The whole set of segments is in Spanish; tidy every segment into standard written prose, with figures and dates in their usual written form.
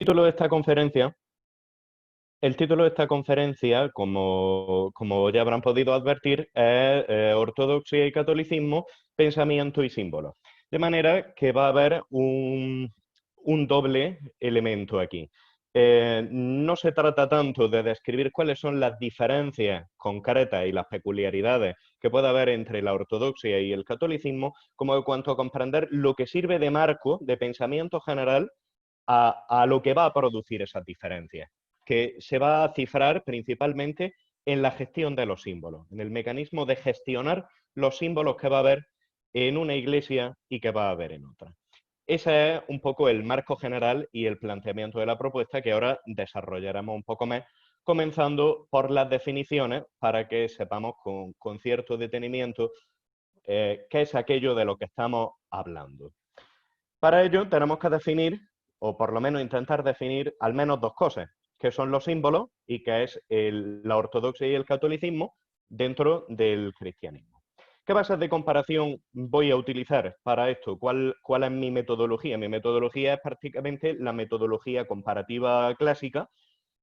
título de esta conferencia, como ya habrán podido advertir, es Ortodoxia y Catolicismo, Pensamiento y Símbolos. De manera que va a haber un doble elemento aquí. No se trata tanto de describir cuáles son las diferencias concretas y las peculiaridades que puede haber entre la ortodoxia y el catolicismo, como en cuanto a comprender lo que sirve de marco de pensamiento general a lo que va a producir esas diferencias, que se va a cifrar principalmente en la gestión de los símbolos, en el mecanismo de gestionar los símbolos que va a haber en una iglesia y que va a haber en otra. Ese es un poco el marco general y el planteamiento de la propuesta que ahora desarrollaremos un poco más, comenzando por las definiciones para que sepamos con cierto detenimiento qué es aquello de lo que estamos hablando. Para ello tenemos que definir, o por lo menos intentar definir, al menos dos cosas, que son los símbolos y que es la ortodoxia y el catolicismo dentro del cristianismo. ¿Qué bases de comparación voy a utilizar para esto? ¿Cuál es mi metodología? Mi metodología es prácticamente la metodología comparativa clásica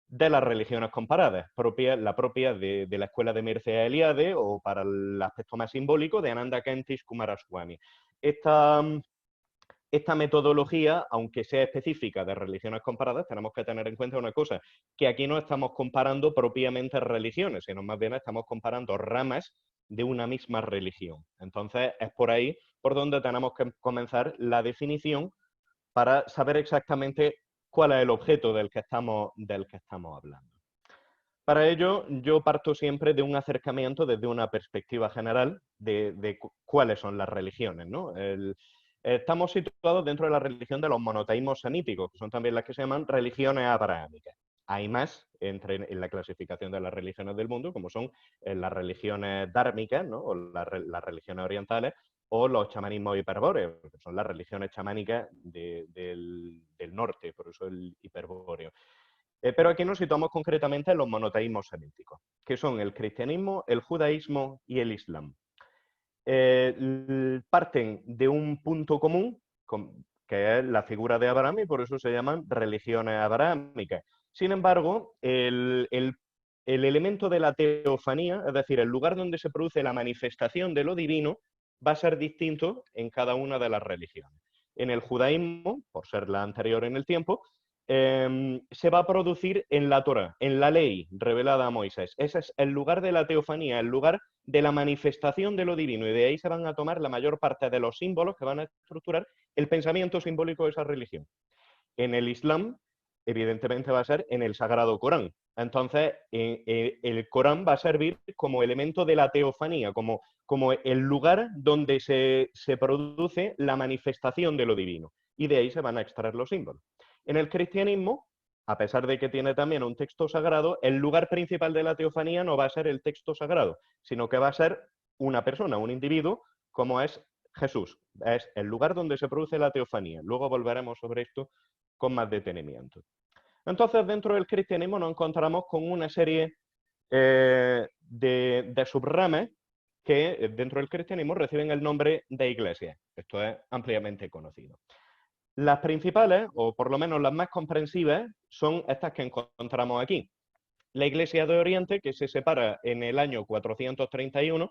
de las religiones comparadas, la propia de la escuela de Mircea Eliade o, para el aspecto más simbólico, de Ananda Kentish Kumaraswamy. Esta metodología, aunque sea específica de religiones comparadas, tenemos que tener en cuenta una cosa, que aquí no estamos comparando propiamente religiones, sino más bien estamos comparando ramas de una misma religión. Entonces, es por ahí por donde tenemos que comenzar la definición para saber exactamente cuál es el objeto del que estamos hablando. Para ello, yo parto siempre de un acercamiento desde una perspectiva general de cuáles son las religiones, ¿no? Estamos situados dentro de la religión de los monoteísmos semíticos, que son también las que se llaman religiones abrahámicas. Hay más en la clasificación de las religiones del mundo, como son las religiones dármicas, ¿no? O las religiones orientales, o los chamanismos hiperbóreos, que son las religiones chamánicas del norte, por eso el hiperbóreo. Pero aquí nos situamos concretamente en los monoteísmos semíticos, que son el cristianismo, el judaísmo y el islam. Parten de un punto común, que es la figura de Abraham, y por eso se llaman religiones abrahámicas. Sin embargo, el elemento de la teofanía, es decir, el lugar donde se produce la manifestación de lo divino, va a ser distinto en cada una de las religiones. En el judaísmo, por ser la anterior en el tiempo, se va a producir en la Torá, en la ley revelada a Moisés. Ese es el lugar de la teofanía, el lugar de la manifestación de lo divino, y de ahí se van a tomar la mayor parte de los símbolos que van a estructurar el pensamiento simbólico de esa religión. En el Islam, evidentemente, va a ser en el Sagrado Corán. Entonces, el Corán va a servir como elemento de la teofanía, como el lugar donde se produce la manifestación de lo divino, y de ahí se van a extraer los símbolos. En el cristianismo, a pesar de que tiene también un texto sagrado, el lugar principal de la teofanía no va a ser el texto sagrado, sino que va a ser una persona, un individuo, como es Jesús. Es el lugar donde se produce la teofanía. Luego volveremos sobre esto con más detenimiento. Entonces, dentro del cristianismo nos encontramos con una serie de subramas que dentro del cristianismo reciben el nombre de iglesias. Esto es ampliamente conocido. Las principales, o por lo menos las más comprensivas, son estas que encontramos aquí. La Iglesia de Oriente, que se separa en el año 431.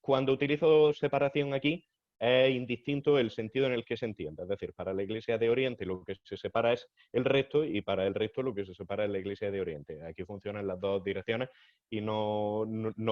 Cuando utilizo separación aquí, es indistinto el sentido en el que se entiende. Es decir, para la Iglesia de Oriente lo que se separa es el resto, y para el resto lo que se separa es la Iglesia de Oriente. Aquí funcionan las dos direcciones y no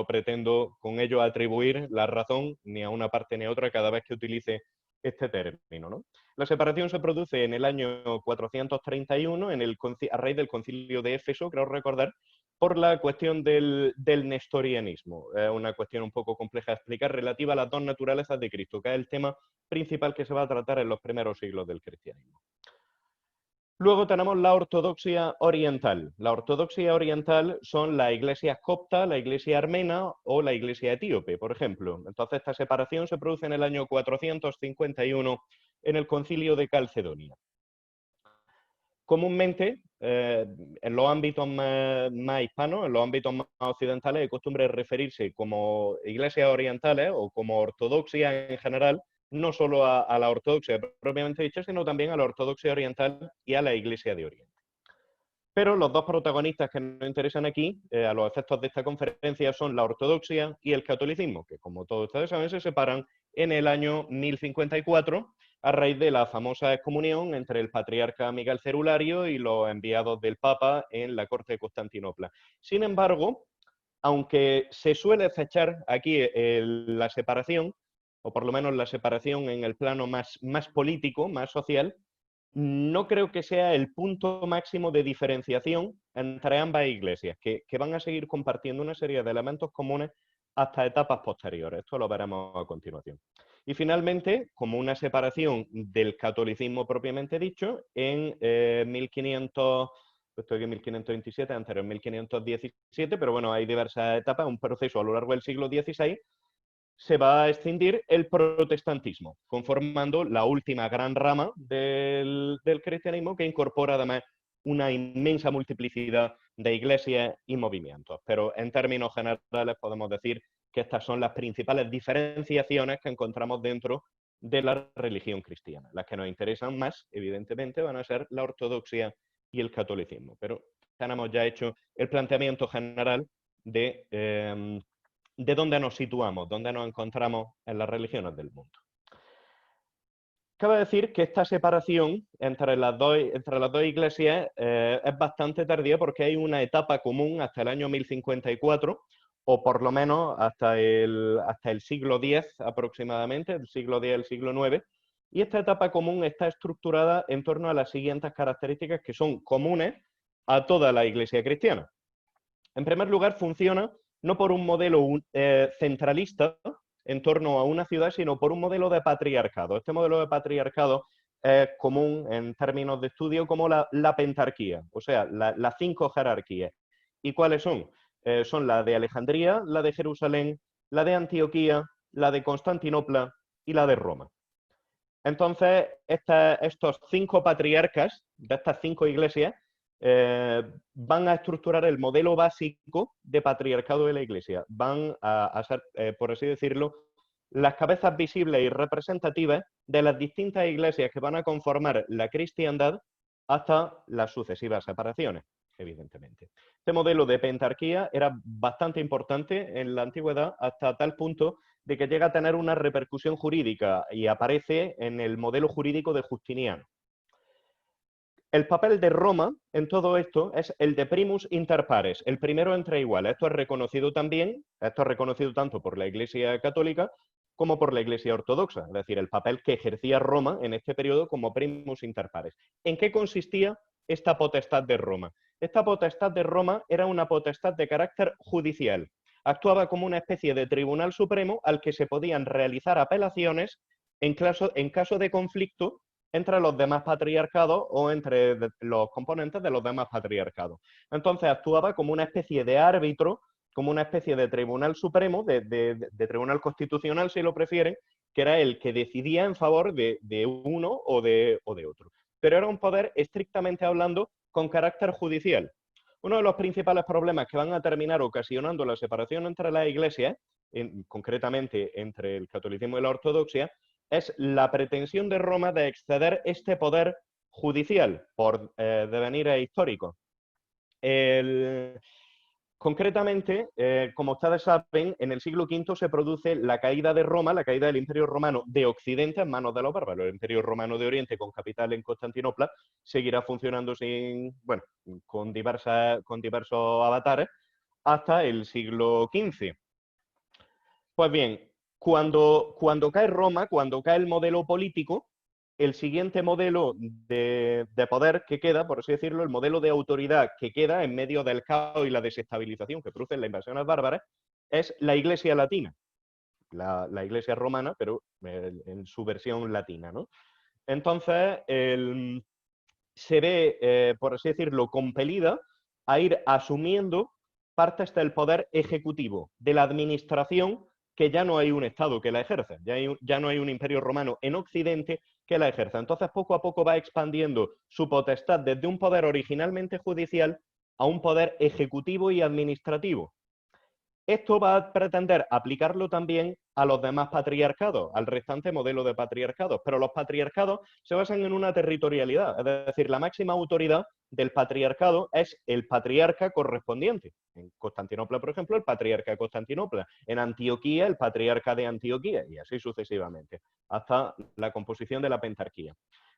pretendo con ello atribuir la razón ni a una parte ni a otra cada vez que utilice este término, ¿no? La separación se produce en el año 431 a raíz del concilio de Éfeso, creo recordar, por la cuestión del nestorianismo. Es una cuestión un poco compleja de explicar, relativa a las dos naturalezas de Cristo, que es el tema principal que se va a tratar en los primeros siglos del cristianismo. Luego tenemos la ortodoxia oriental. La ortodoxia oriental son las iglesias copta, la iglesia armena o la iglesia etíope, por ejemplo. Entonces, esta separación se produce en el año 451 en el concilio de Calcedonia. Comúnmente, en los ámbitos más hispanos, en los ámbitos más occidentales, hay costumbre de referirse como iglesias orientales o como ortodoxia en general, no solo a la ortodoxia propiamente dicha, sino también a la ortodoxia oriental y a la Iglesia de Oriente. Pero los dos protagonistas que nos interesan aquí, a los efectos de esta conferencia, son la ortodoxia y el catolicismo, que como todos ustedes saben se separan en el año 1054 a raíz de la famosa excomunión entre el patriarca Miguel Cerulario y los enviados del Papa en la corte de Constantinopla. Sin embargo, aunque se suele fechar aquí la separación, o por lo menos la separación en el plano más político, más social, no creo que sea el punto máximo de diferenciación entre ambas iglesias, que van a seguir compartiendo una serie de elementos comunes hasta etapas posteriores. Esto lo veremos a continuación. Y finalmente, como una separación del catolicismo propiamente dicho, en 1500, estoy en 1527, anterior en 1517, pero bueno, hay diversas etapas, un proceso a lo largo del siglo XVI, se va a extindir el protestantismo, conformando la última gran rama del cristianismo que incorpora además una inmensa multiplicidad de iglesias y movimientos. Pero en términos generales podemos decir que estas son las principales diferenciaciones que encontramos dentro de la religión cristiana. Las que nos interesan más, evidentemente, van a ser la ortodoxia y el catolicismo. Pero tenemos ya hecho el planteamiento general de dónde nos situamos, dónde nos encontramos en las religiones del mundo. Cabe decir que esta separación entre las dos iglesias es bastante tardía porque hay una etapa común hasta el año 1054, o por lo menos hasta el siglo X aproximadamente, el siglo X, el siglo IX, y esta etapa común está estructurada en torno a las siguientes características que son comunes a toda la iglesia cristiana. En primer lugar, funciona no por un modelo centralista en torno a una ciudad, sino por un modelo de patriarcado. Este modelo de patriarcado es común en términos de estudio como la pentarquía, o sea, las 5 jerarquías. ¿Y cuáles son? Son la de Alejandría, la de Jerusalén, la de Antioquía, la de Constantinopla y la de Roma. Entonces, estos 5 patriarcas de estas 5 iglesias van a estructurar el modelo básico de patriarcado de la Iglesia. Van a ser, por así decirlo, las cabezas visibles y representativas de las distintas iglesias que van a conformar la cristiandad hasta las sucesivas separaciones, evidentemente. Este modelo de pentarquía era bastante importante en la antigüedad hasta tal punto de que llega a tener una repercusión jurídica y aparece en el modelo jurídico de Justiniano. El papel de Roma en todo esto es el de primus inter pares, el primero entre iguales. Esto es reconocido tanto por la Iglesia Católica como por la Iglesia Ortodoxa, es decir, el papel que ejercía Roma en este periodo como primus inter pares. ¿En qué consistía esta potestad de Roma? Esta potestad de Roma era una potestad de carácter judicial. Actuaba como una especie de tribunal supremo al que se podían realizar apelaciones en caso de conflicto entre los demás patriarcados o entre los componentes de los demás patriarcados. Entonces actuaba como una especie de árbitro, como una especie de tribunal supremo, de tribunal constitucional, si lo prefieren, que era el que decidía en favor de uno o de otro. Pero era un poder, estrictamente hablando, con carácter judicial. Uno de los principales problemas que van a terminar ocasionando la separación entre las iglesias, concretamente entre el catolicismo y la ortodoxia, es la pretensión de Roma de exceder este poder judicial por devenir histórico. Concretamente, como ustedes saben, en el siglo V se produce la caída de Roma, la caída del Imperio Romano de Occidente en manos de los bárbaros. El Imperio Romano de Oriente, con capital en Constantinopla, seguirá funcionando con diversos avatares hasta el siglo XV. Pues bien, cuando cae Roma, cuando cae el modelo político, el siguiente modelo de poder que queda, por así decirlo, el modelo de autoridad que queda en medio del caos y la desestabilización que producen las invasiones bárbaras, es la Iglesia latina. La Iglesia romana, pero en su versión latina, ¿no? Entonces, se ve, por así decirlo, compelida a ir asumiendo partes del poder ejecutivo, de la administración, que ya no hay un Estado que la ejerza, ya no hay un imperio romano en Occidente que la ejerza. Entonces, poco a poco va expandiendo su potestad desde un poder originalmente judicial a un poder ejecutivo y administrativo. Esto va a pretender aplicarlo también a los demás patriarcados, al restante modelo de patriarcados. Pero los patriarcados se basan en una territorialidad, es decir, la máxima autoridad del patriarcado es el patriarca correspondiente. En Constantinopla, por ejemplo, el patriarca de Constantinopla. En Antioquía, el patriarca de Antioquía, y así sucesivamente, hasta la composición de la pentarquía.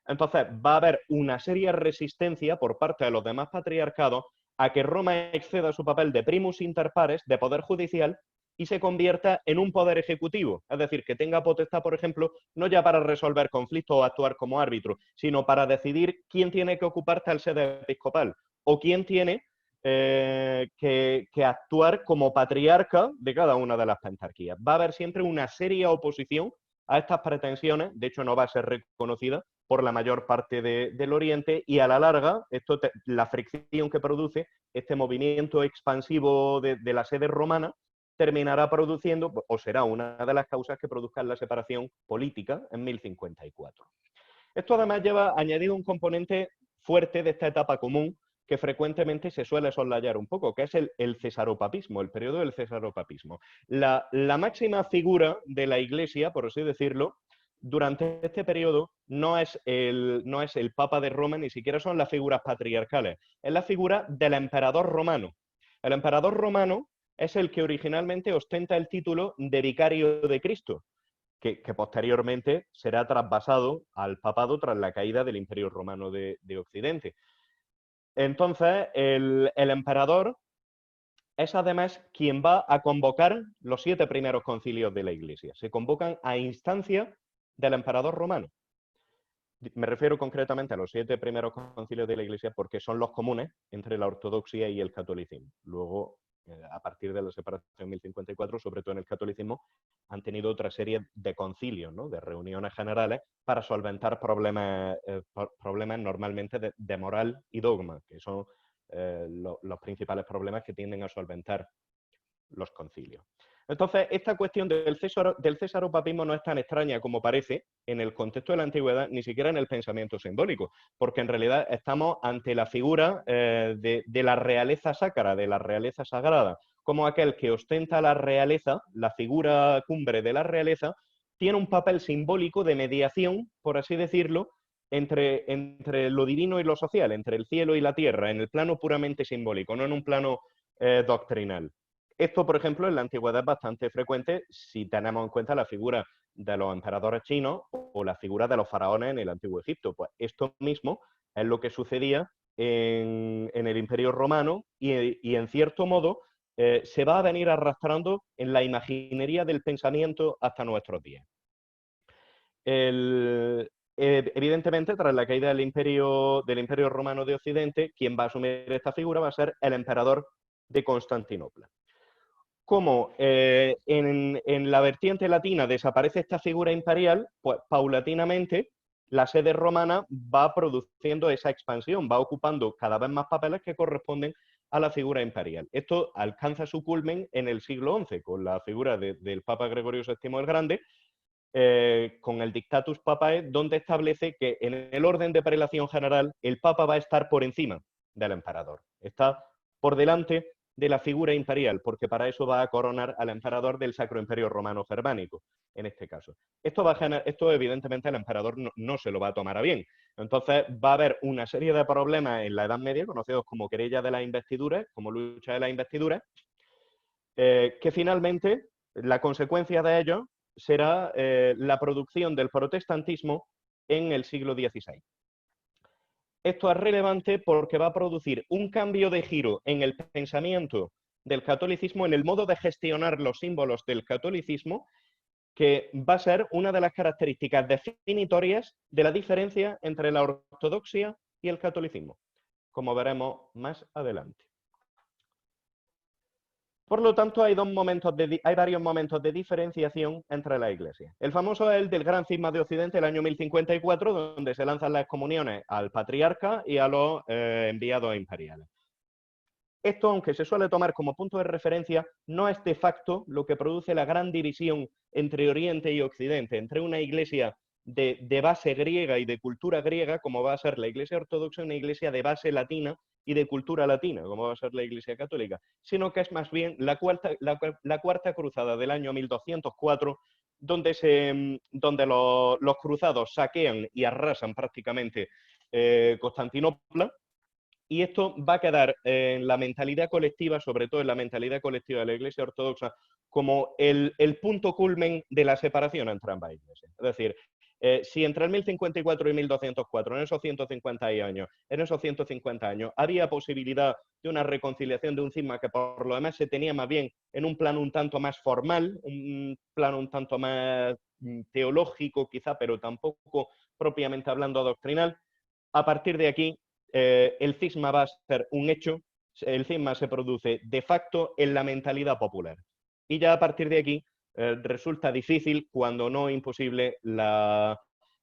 Entonces, va a haber una seria resistencia por parte de los demás patriarcados a que Roma exceda su papel de primus inter pares, de poder judicial, y se convierta en un poder ejecutivo. Es decir, que tenga potestad, por ejemplo, no ya para resolver conflictos o actuar como árbitro, sino para decidir quién tiene que ocupar tal sede episcopal o quién tiene que actuar como patriarca de cada una de las pentarquías. Va a haber siempre una seria oposición a estas pretensiones, de hecho no va a ser reconocida por la mayor parte del Oriente, y a la larga, la fricción que produce este movimiento expansivo de la sede romana terminará produciendo, o será una de las causas que produzcan la separación política en 1054. Esto además lleva añadido un componente fuerte de esta etapa común que frecuentemente se suele soslayar un poco, que es el cesaropapismo, el periodo del cesaropapismo. La máxima figura de la Iglesia, por así decirlo, durante este periodo no es el Papa de Roma, ni siquiera son las figuras patriarcales, es la figura del emperador romano. El emperador romano es el que originalmente ostenta el título de vicario de Cristo, que posteriormente será trasvasado al papado tras la caída del Imperio Romano de Occidente. Entonces, el emperador es además quien va a convocar los 7 primeros concilios de la Iglesia. Se convocan a instancia del emperador romano. Me refiero concretamente a los 7 primeros concilios de la Iglesia porque son los comunes entre la ortodoxia y el catolicismo. Luego, a partir de la separación en 1054, sobre todo en el catolicismo, han tenido otra serie de concilios, ¿no? De reuniones generales para solventar problemas normalmente de moral y dogma, que son los principales problemas que tienden a solventar los concilios. Entonces, esta cuestión del cesaropapismo no es tan extraña como parece en el contexto de la antigüedad, ni siquiera en el pensamiento simbólico, porque en realidad estamos ante la figura de la realeza sacra, de la realeza sagrada, como aquel que ostenta la realeza, la figura cumbre de la realeza, tiene un papel simbólico de mediación, por así decirlo, entre lo divino y lo social, entre el cielo y la tierra, en el plano puramente simbólico, no en un plano doctrinal. Esto, por ejemplo, en la antigüedad es bastante frecuente si tenemos en cuenta la figura de los emperadores chinos o la figura de los faraones en el antiguo Egipto. Pues esto mismo es lo que sucedía en el Imperio Romano y en cierto modo se va a venir arrastrando en la imaginería del pensamiento hasta nuestros días. Evidentemente, tras la caída del Imperio Romano de Occidente, quien va a asumir esta figura va a ser el emperador de Constantinopla. Como en la vertiente latina desaparece esta figura imperial, pues paulatinamente la sede romana va produciendo esa expansión, va ocupando cada vez más papeles que corresponden a la figura imperial. Esto alcanza su culmen en el siglo XI, con la figura del Papa Gregorio VII el Grande, con el Dictatus Papae, donde establece que en el orden de prelación general el Papa va a estar por encima del emperador. Está por delante de la figura imperial, porque para eso va a coronar al emperador del Sacro Imperio Romano Germánico, en este caso. Esto evidentemente el emperador no se lo va a tomar a bien. Entonces va a haber una serie de problemas en la Edad Media, conocidos como querella de las investiduras, como lucha de las investiduras, que finalmente la consecuencia de ello será la producción del protestantismo en el siglo XVI. Esto es relevante porque va a producir un cambio de giro en el pensamiento del catolicismo, en el modo de gestionar los símbolos del catolicismo, que va a ser una de las características definitorias de la diferencia entre la ortodoxia y el catolicismo, como veremos más adelante. Por lo tanto, hay varios momentos de diferenciación entre las iglesias. El famoso es el del Gran Cisma de Occidente, el año 1054, donde se lanzan las excomuniones al patriarca y a los enviados imperiales. Esto, aunque se suele tomar como punto de referencia, no es de facto lo que produce la gran división entre Oriente y Occidente, entre una iglesia de base griega y de cultura griega, como va a ser la iglesia ortodoxa, y una iglesia de base latina y de cultura latina, como va a ser la Iglesia Católica, sino que es más bien la cuarta cruzada del año 1204, donde los cruzados saquean y arrasan prácticamente Constantinopla, y esto va a quedar en la mentalidad colectiva, sobre todo en la mentalidad colectiva de la Iglesia Ortodoxa, como el punto culmen de la separación entre ambas iglesias. Es decir, si entre el 1054 y 1204, en esos 150 años, había posibilidad de una reconciliación, de un cisma que por lo demás se tenía más bien en un plano un tanto más formal, un plano un tanto más teológico quizá, pero tampoco propiamente hablando doctrinal, a partir de aquí el cisma va a ser un hecho, el cisma se produce de facto en la mentalidad popular. Y ya a partir de aquí resulta difícil, cuando no imposible, la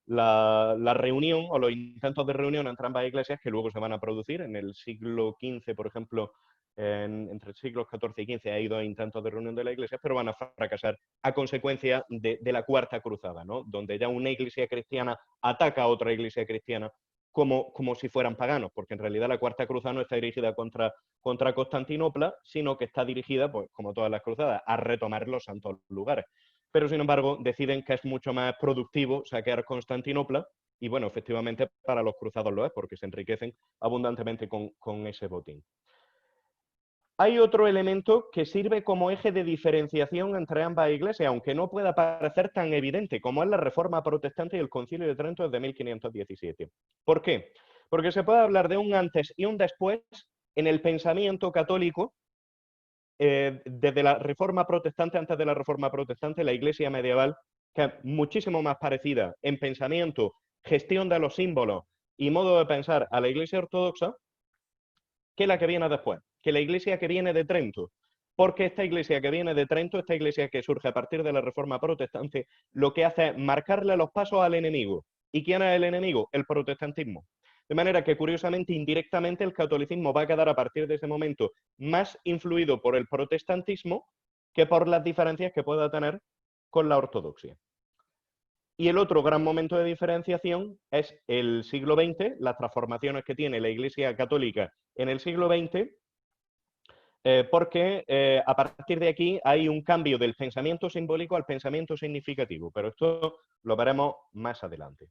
reunión o los intentos de reunión entre ambas iglesias que luego se van a producir en el siglo XV, por ejemplo, entre el siglo XIV y XV hay dos intentos de reunión de la iglesia, pero van a fracasar a consecuencia de la Cuarta Cruzada, ¿no? Donde ya una iglesia cristiana ataca a otra iglesia cristiana como si fueran paganos, porque en realidad la Cuarta Cruzada no está dirigida contra Constantinopla, sino que está dirigida, pues como todas las cruzadas, a retomar los santos lugares. Pero sin embargo deciden que es mucho más productivo saquear Constantinopla, y bueno, efectivamente para los cruzados lo es, porque se enriquecen abundantemente con ese botín. Hay otro elemento que sirve como eje de diferenciación entre ambas iglesias, aunque no pueda parecer tan evidente, como es la Reforma Protestante y el Concilio de Trento desde 1517. ¿Por qué? Porque se puede hablar de un antes y un después en el pensamiento católico. Desde la Reforma Protestante, antes de la Reforma Protestante, la Iglesia medieval, que es muchísimo más parecida en pensamiento, gestión de los símbolos y modo de pensar a la Iglesia Ortodoxa, que la que viene después, que la iglesia que viene de Trento. Porque esta iglesia que viene de Trento, esta iglesia que surge a partir de la Reforma Protestante, lo que hace es marcarle los pasos al enemigo. ¿Y quién es el enemigo? El protestantismo. De manera que, curiosamente, indirectamente, el catolicismo va a quedar a partir de ese momento más influido por el protestantismo que por las diferencias que pueda tener con la ortodoxia. Y el otro gran momento de diferenciación es el siglo XX, las transformaciones que tiene la Iglesia Católica en el siglo XX, porque a partir de aquí hay un cambio del pensamiento simbólico al pensamiento significativo, pero esto lo veremos más adelante.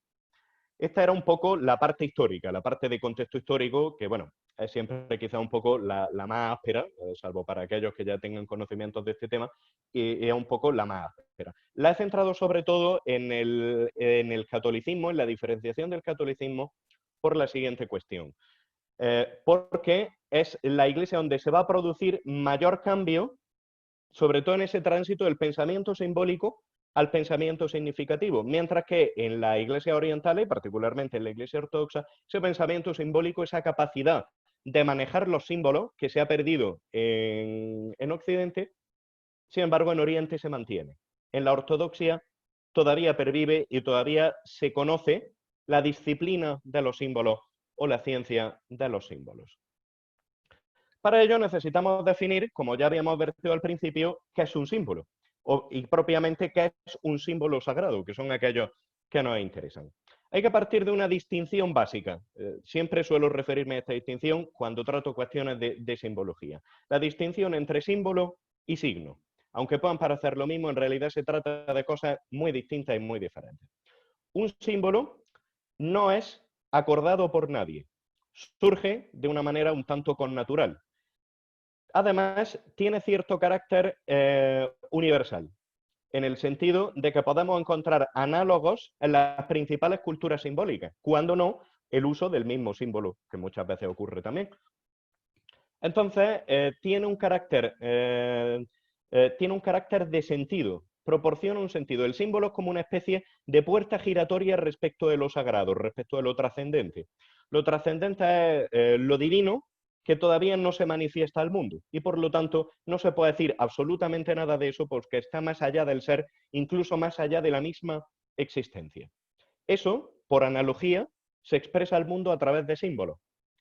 Esta era un poco la parte histórica, la parte de contexto histórico, que bueno, es siempre quizá un poco la más áspera, salvo para aquellos que ya tengan conocimientos de este tema, y es un poco la más áspera. La he centrado sobre todo en el catolicismo, en la diferenciación del catolicismo, por la siguiente cuestión. Porque es la iglesia donde se va a producir mayor cambio, sobre todo en ese tránsito del pensamiento simbólico al pensamiento significativo, mientras que en la iglesia oriental y particularmente en la iglesia ortodoxa, ese pensamiento simbólico, esa capacidad de manejar los símbolos que se ha perdido en Occidente, sin embargo en Oriente se mantiene. En la ortodoxia todavía pervive y todavía se conoce la disciplina de los símbolos o la ciencia de los símbolos. Para ello necesitamos definir, como ya habíamos vertido al principio, qué es un símbolo y propiamente qué es un símbolo sagrado, que son aquellos que nos interesan. Hay que partir de una distinción básica. Siempre suelo referirme a esta distinción cuando trato cuestiones de simbología. La distinción entre símbolo y signo. Aunque puedan parecer lo mismo, en realidad se trata de cosas muy distintas y muy diferentes. Un símbolo no es acordado por nadie. Surge de una manera un tanto connatural. Además, tiene cierto carácter universal, en el sentido de que podemos encontrar análogos en las principales culturas simbólicas, cuando no el uso del mismo símbolo, que muchas veces ocurre también. Entonces, tiene un carácter de sentido, proporciona un sentido. El símbolo es como una especie de puerta giratoria respecto de lo sagrado, respecto de lo trascendente. Lo trascendente es lo divino, que todavía no se manifiesta al mundo y por lo tanto no se puede decir absolutamente nada de eso porque está más allá del ser, incluso más allá de la misma existencia. Eso, por analogía, se expresa al mundo a través de símbolos.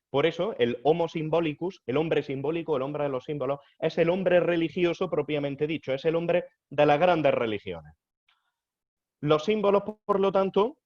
Por eso el homo symbolicus, el hombre simbólico, el hombre de los símbolos, es el hombre religioso propiamente dicho, es el hombre de las grandes religiones. Los símbolos, por lo tanto,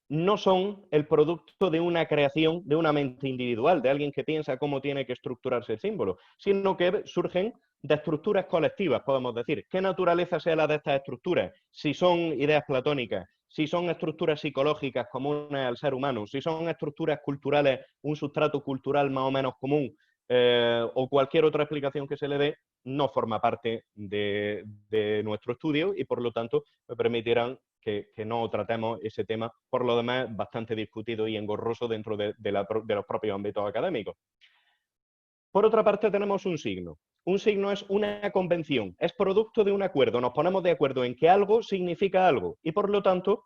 no son el producto de una creación de una mente individual, de alguien que piensa cómo tiene que estructurarse el símbolo, sino que surgen de estructuras colectivas, podemos decir. ¿Qué naturaleza sea la de estas estructuras? Si son ideas platónicas, si son estructuras psicológicas comunes al ser humano, si son estructuras culturales, un sustrato cultural más o menos común, o cualquier otra explicación que se le dé, no forma parte de nuestro estudio y por lo tanto me permitirán que no tratemos ese tema, por lo demás bastante discutido y engorroso dentro de los propios ámbitos académicos. Por otra parte tenemos un signo. Un signo es una convención, es producto de un acuerdo. Nos ponemos de acuerdo en que algo significa algo y por lo tanto,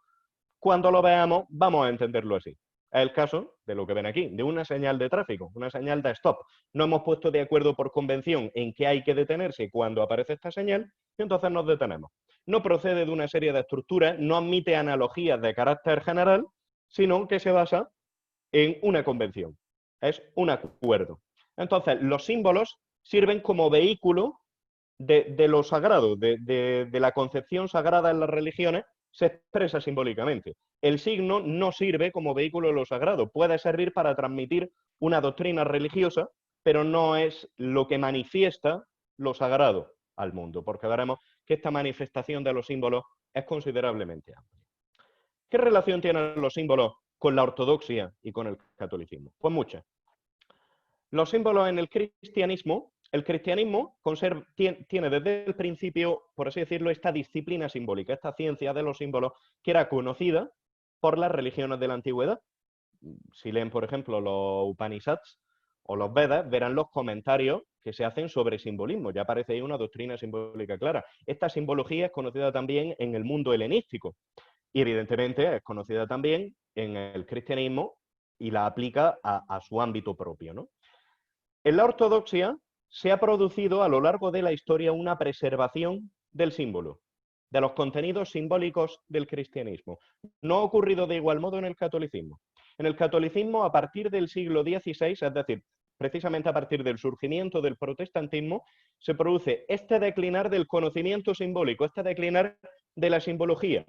cuando lo veamos, vamos a entenderlo así. Es el caso de lo que ven aquí, de una señal de tráfico, una señal de stop. No hemos puesto de acuerdo por convención en que hay que detenerse cuando aparece esta señal y entonces nos detenemos. No procede de una serie de estructuras, no admite analogías de carácter general, sino que se basa en una convención. Es un acuerdo. Entonces, los símbolos sirven como vehículo de lo sagrado, de la concepción sagrada en las religiones, se expresa simbólicamente. El signo no sirve como vehículo de lo sagrado, puede servir para transmitir una doctrina religiosa, pero no es lo que manifiesta lo sagrado al mundo, porque veremos que esta manifestación de los símbolos es considerablemente amplia. ¿Qué relación tienen los símbolos con la ortodoxia y con el catolicismo? Pues muchas. Los símbolos en el cristianismo tiene desde el principio, por así decirlo, esta disciplina simbólica, esta ciencia de los símbolos que era conocida por las religiones de la antigüedad. Si leen, por ejemplo, los Upanishads o los Vedas, verán los comentarios que se hacen sobre simbolismo. Ya aparece ahí una doctrina simbólica clara. Esta simbología es conocida también en el mundo helenístico y evidentemente es conocida también en el cristianismo y la aplica a su ámbito propio, ¿no? En la ortodoxia se ha producido a lo largo de la historia una preservación del símbolo, de los contenidos simbólicos del cristianismo. No ha ocurrido de igual modo en el catolicismo. En el catolicismo, a partir del siglo XVI, es decir, precisamente a partir del surgimiento del protestantismo, se produce este declinar del conocimiento simbólico, este declinar de la simbología,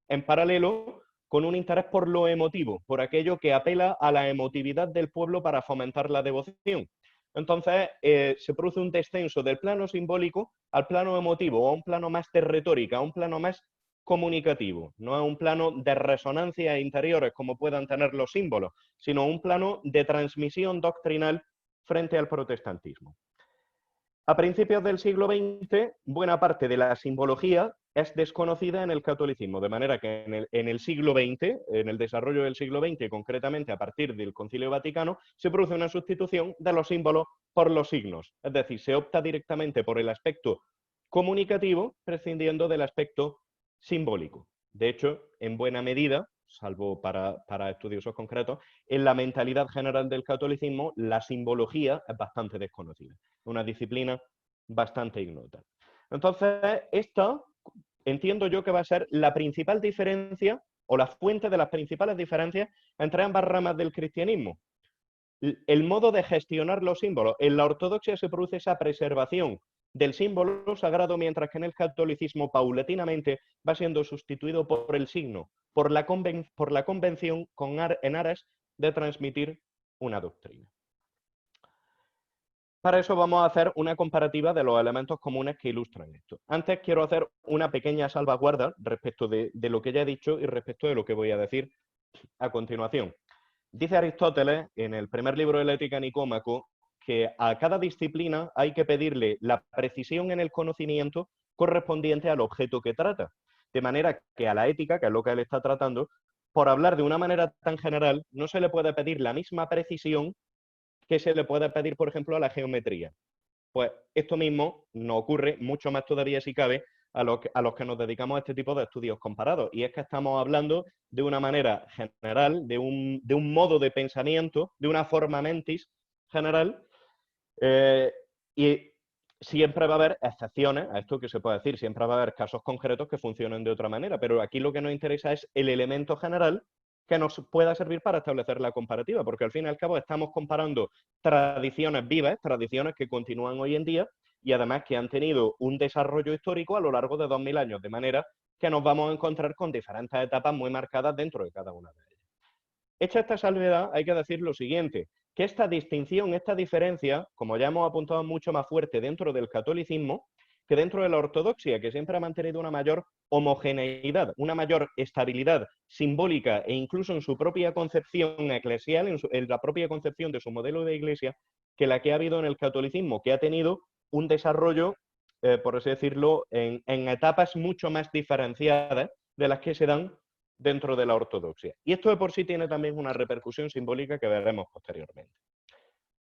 en paralelo con un interés por lo emotivo, por aquello que apela a la emotividad del pueblo para fomentar la devoción. Entonces, se produce un descenso del plano simbólico al plano emotivo, a un plano más de retórica, a un plano más comunicativo, no a un plano de resonancias interiores como puedan tener los símbolos, sino un plano de transmisión doctrinal frente al protestantismo. A principios del siglo XX, buena parte de la simbología es desconocida en el catolicismo, de manera que en el siglo XX, en el desarrollo del siglo XX, concretamente a partir del Concilio Vaticano, se produce una sustitución de los símbolos por los signos. Es decir, se opta directamente por el aspecto comunicativo, prescindiendo del aspecto simbólico. De hecho, en buena medida, salvo para estudiosos concretos, en la mentalidad general del catolicismo, la simbología es bastante desconocida, una disciplina bastante ignota. Entonces, esta entiendo yo que va a ser la principal diferencia o la fuente de las principales diferencias entre ambas ramas del cristianismo. El modo de gestionar los símbolos. En la ortodoxia se produce esa preservación del símbolo sagrado, mientras que en el catolicismo paulatinamente va siendo sustituido por el signo, por la convención en aras de transmitir una doctrina. Para eso vamos a hacer una comparativa de los elementos comunes que ilustran esto. Antes quiero hacer una pequeña salvaguarda respecto de lo que ya he dicho y respecto de lo que voy a decir a continuación. Dice Aristóteles en el primer libro de la Ética Nicómaco que a cada disciplina hay que pedirle la precisión en el conocimiento correspondiente al objeto que trata. De manera que a la ética, que es lo que él está tratando, por hablar de una manera tan general, no se le puede pedir la misma precisión que se le puede pedir, por ejemplo, a la geometría. Pues esto mismo nos ocurre mucho más todavía, si cabe, a los que nos dedicamos a este tipo de estudios comparados. Y es que estamos hablando de una manera general, de un modo de pensamiento, de una forma mentis general, y siempre va a haber excepciones a esto que se puede decir, siempre va a haber casos concretos que funcionen de otra manera, pero aquí lo que nos interesa es el elemento general que nos pueda servir para establecer la comparativa, porque al fin y al cabo estamos comparando tradiciones vivas, tradiciones que continúan hoy en día y además que han tenido un desarrollo histórico a lo largo de 2000 años, de manera que nos vamos a encontrar con diferentes etapas muy marcadas dentro de cada una de ellas. Hecha esta salvedad, hay que decir lo siguiente, que esta distinción, esta diferencia, como ya hemos apuntado, mucho más fuerte dentro del catolicismo que dentro de la ortodoxia, que siempre ha mantenido una mayor homogeneidad, una mayor estabilidad simbólica e incluso en su propia concepción eclesial, en la propia concepción de su modelo de iglesia, que la que ha habido en el catolicismo, que ha tenido un desarrollo, por así decirlo, en etapas mucho más diferenciadas de las que se dan dentro de la ortodoxia. Y esto de por sí tiene también una repercusión simbólica que veremos posteriormente.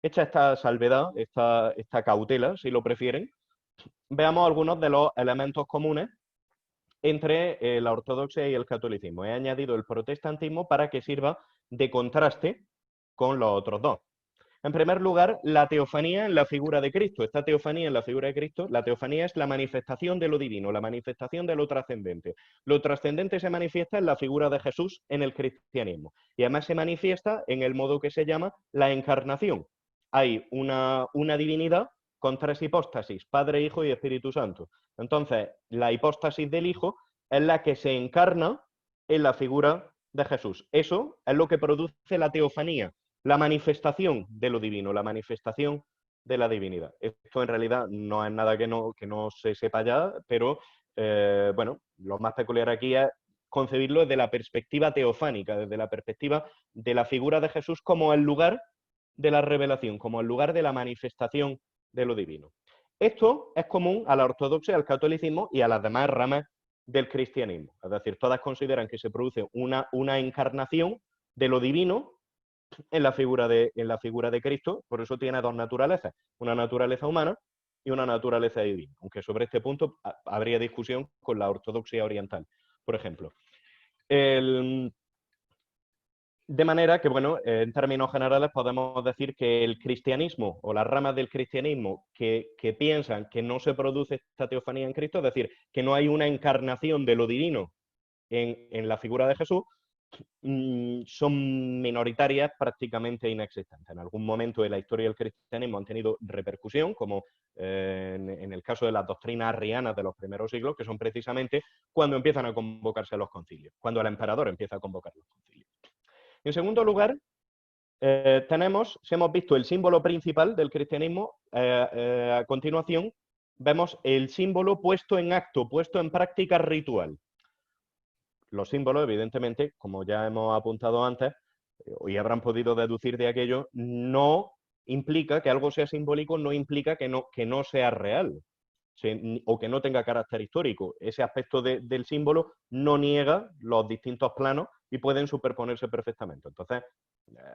Hecha esta salvedad, esta cautela, si lo prefieren, veamos algunos de los elementos comunes entre la ortodoxia y el catolicismo. He añadido el protestantismo para que sirva de contraste con los otros dos. En primer lugar, la teofanía en la figura de Cristo. Esta teofanía en la figura de Cristo, la teofanía es la manifestación de lo divino, la manifestación de lo trascendente. Lo trascendente se manifiesta en la figura de Jesús en el cristianismo. Y además se manifiesta en el modo que se llama la encarnación. Hay una divinidad con tres hipóstasis, Padre, Hijo y Espíritu Santo. Entonces, la hipóstasis del Hijo es la que se encarna en la figura de Jesús. Eso es lo que produce la teofanía, la manifestación de lo divino, la manifestación de la divinidad. Esto en realidad no es nada que no se sepa ya, pero bueno, lo más peculiar aquí es concebirlo desde la perspectiva teofánica, desde la perspectiva de la figura de Jesús como el lugar de la revelación, como el lugar de la manifestación de lo divino. Esto es común a la ortodoxia, al catolicismo y a las demás ramas del cristianismo. Es decir, todas consideran que se produce una encarnación de lo divino en la figura de Cristo, por eso tiene dos naturalezas, una naturaleza humana y una naturaleza divina, aunque sobre este punto habría discusión con la ortodoxia oriental, por ejemplo. De manera que, bueno, en términos generales podemos decir que el cristianismo o las ramas del cristianismo que piensan que no se produce esta teofanía en Cristo, es decir, que no hay una encarnación de lo divino en la figura de Jesús, son minoritarias, prácticamente inexistentes. En algún momento de la historia del cristianismo han tenido repercusión, como en el caso de las doctrinas arrianas de los primeros siglos, que son precisamente cuando empiezan a convocarse los concilios, cuando el emperador empieza a convocar los concilios. En segundo lugar, si hemos visto el símbolo principal del cristianismo, a continuación vemos el símbolo puesto en acto, puesto en práctica ritual. Los símbolos, evidentemente, como ya hemos apuntado antes, y habrán podido deducir de aquello, no implica que algo sea simbólico, no implica que no sea real, o que no tenga carácter histórico. Ese aspecto del símbolo no niega los distintos planos y pueden superponerse perfectamente. Entonces,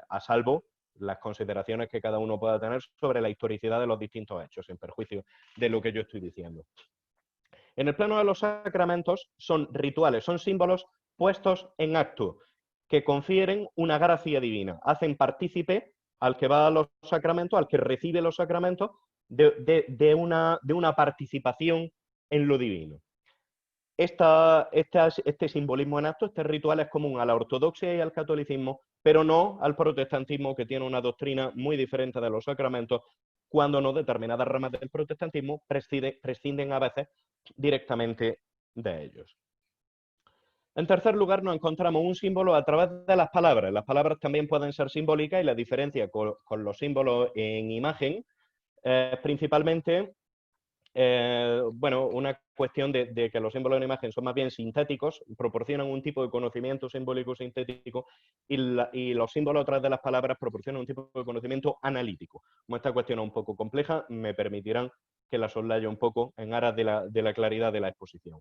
a salvo las consideraciones que cada uno pueda tener sobre la historicidad de los distintos hechos, sin perjuicio de lo que yo estoy diciendo. En el plano de los sacramentos son rituales, son símbolos puestos en acto, que confieren una gracia divina, hacen partícipe al que va a los sacramentos, al que recibe los sacramentos, de una participación en lo divino. Este simbolismo en acto, este ritual es común a la ortodoxia y al catolicismo, pero no al protestantismo, que tiene una doctrina muy diferente de los sacramentos, cuando no determinadas ramas del protestantismo prescinden a veces directamente de ellos. En tercer lugar, nos encontramos un símbolo a través de las palabras. Las palabras también pueden ser simbólicas y la diferencia con los símbolos en imagen es principalmente bueno, una cuestión de que los símbolos en imagen son más bien sintéticos, proporcionan un tipo de conocimiento simbólico sintético y los símbolos a través de las palabras proporcionan un tipo de conocimiento analítico. Como esta cuestión es un poco compleja, me permitirán que la soslaye un poco en aras de la claridad de la exposición.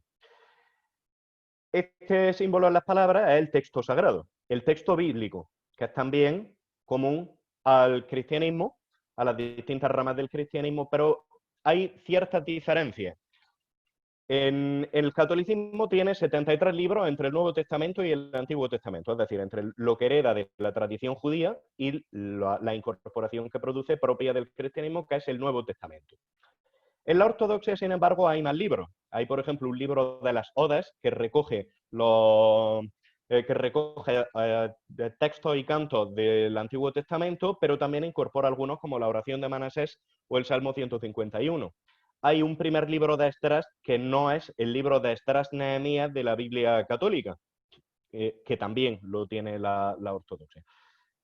Este símbolo en las palabras es el texto sagrado, el texto bíblico, que es también común al cristianismo, a las distintas ramas del cristianismo, pero hay ciertas diferencias. En el catolicismo tiene 73 libros entre el Nuevo Testamento y el Antiguo Testamento, es decir, entre lo que hereda de la tradición judía y la incorporación que produce propia del cristianismo, que es el Nuevo Testamento. En la ortodoxia, sin embargo, hay más libros. Hay, por ejemplo, un libro de las Odas que recoge textos y cantos del Antiguo Testamento, pero también incorpora algunos como la oración de Manasés o el Salmo 151. Hay un primer libro de Esdras que no es el libro de Esdras Nehemías de la Biblia católica. que también lo tiene la ortodoxia.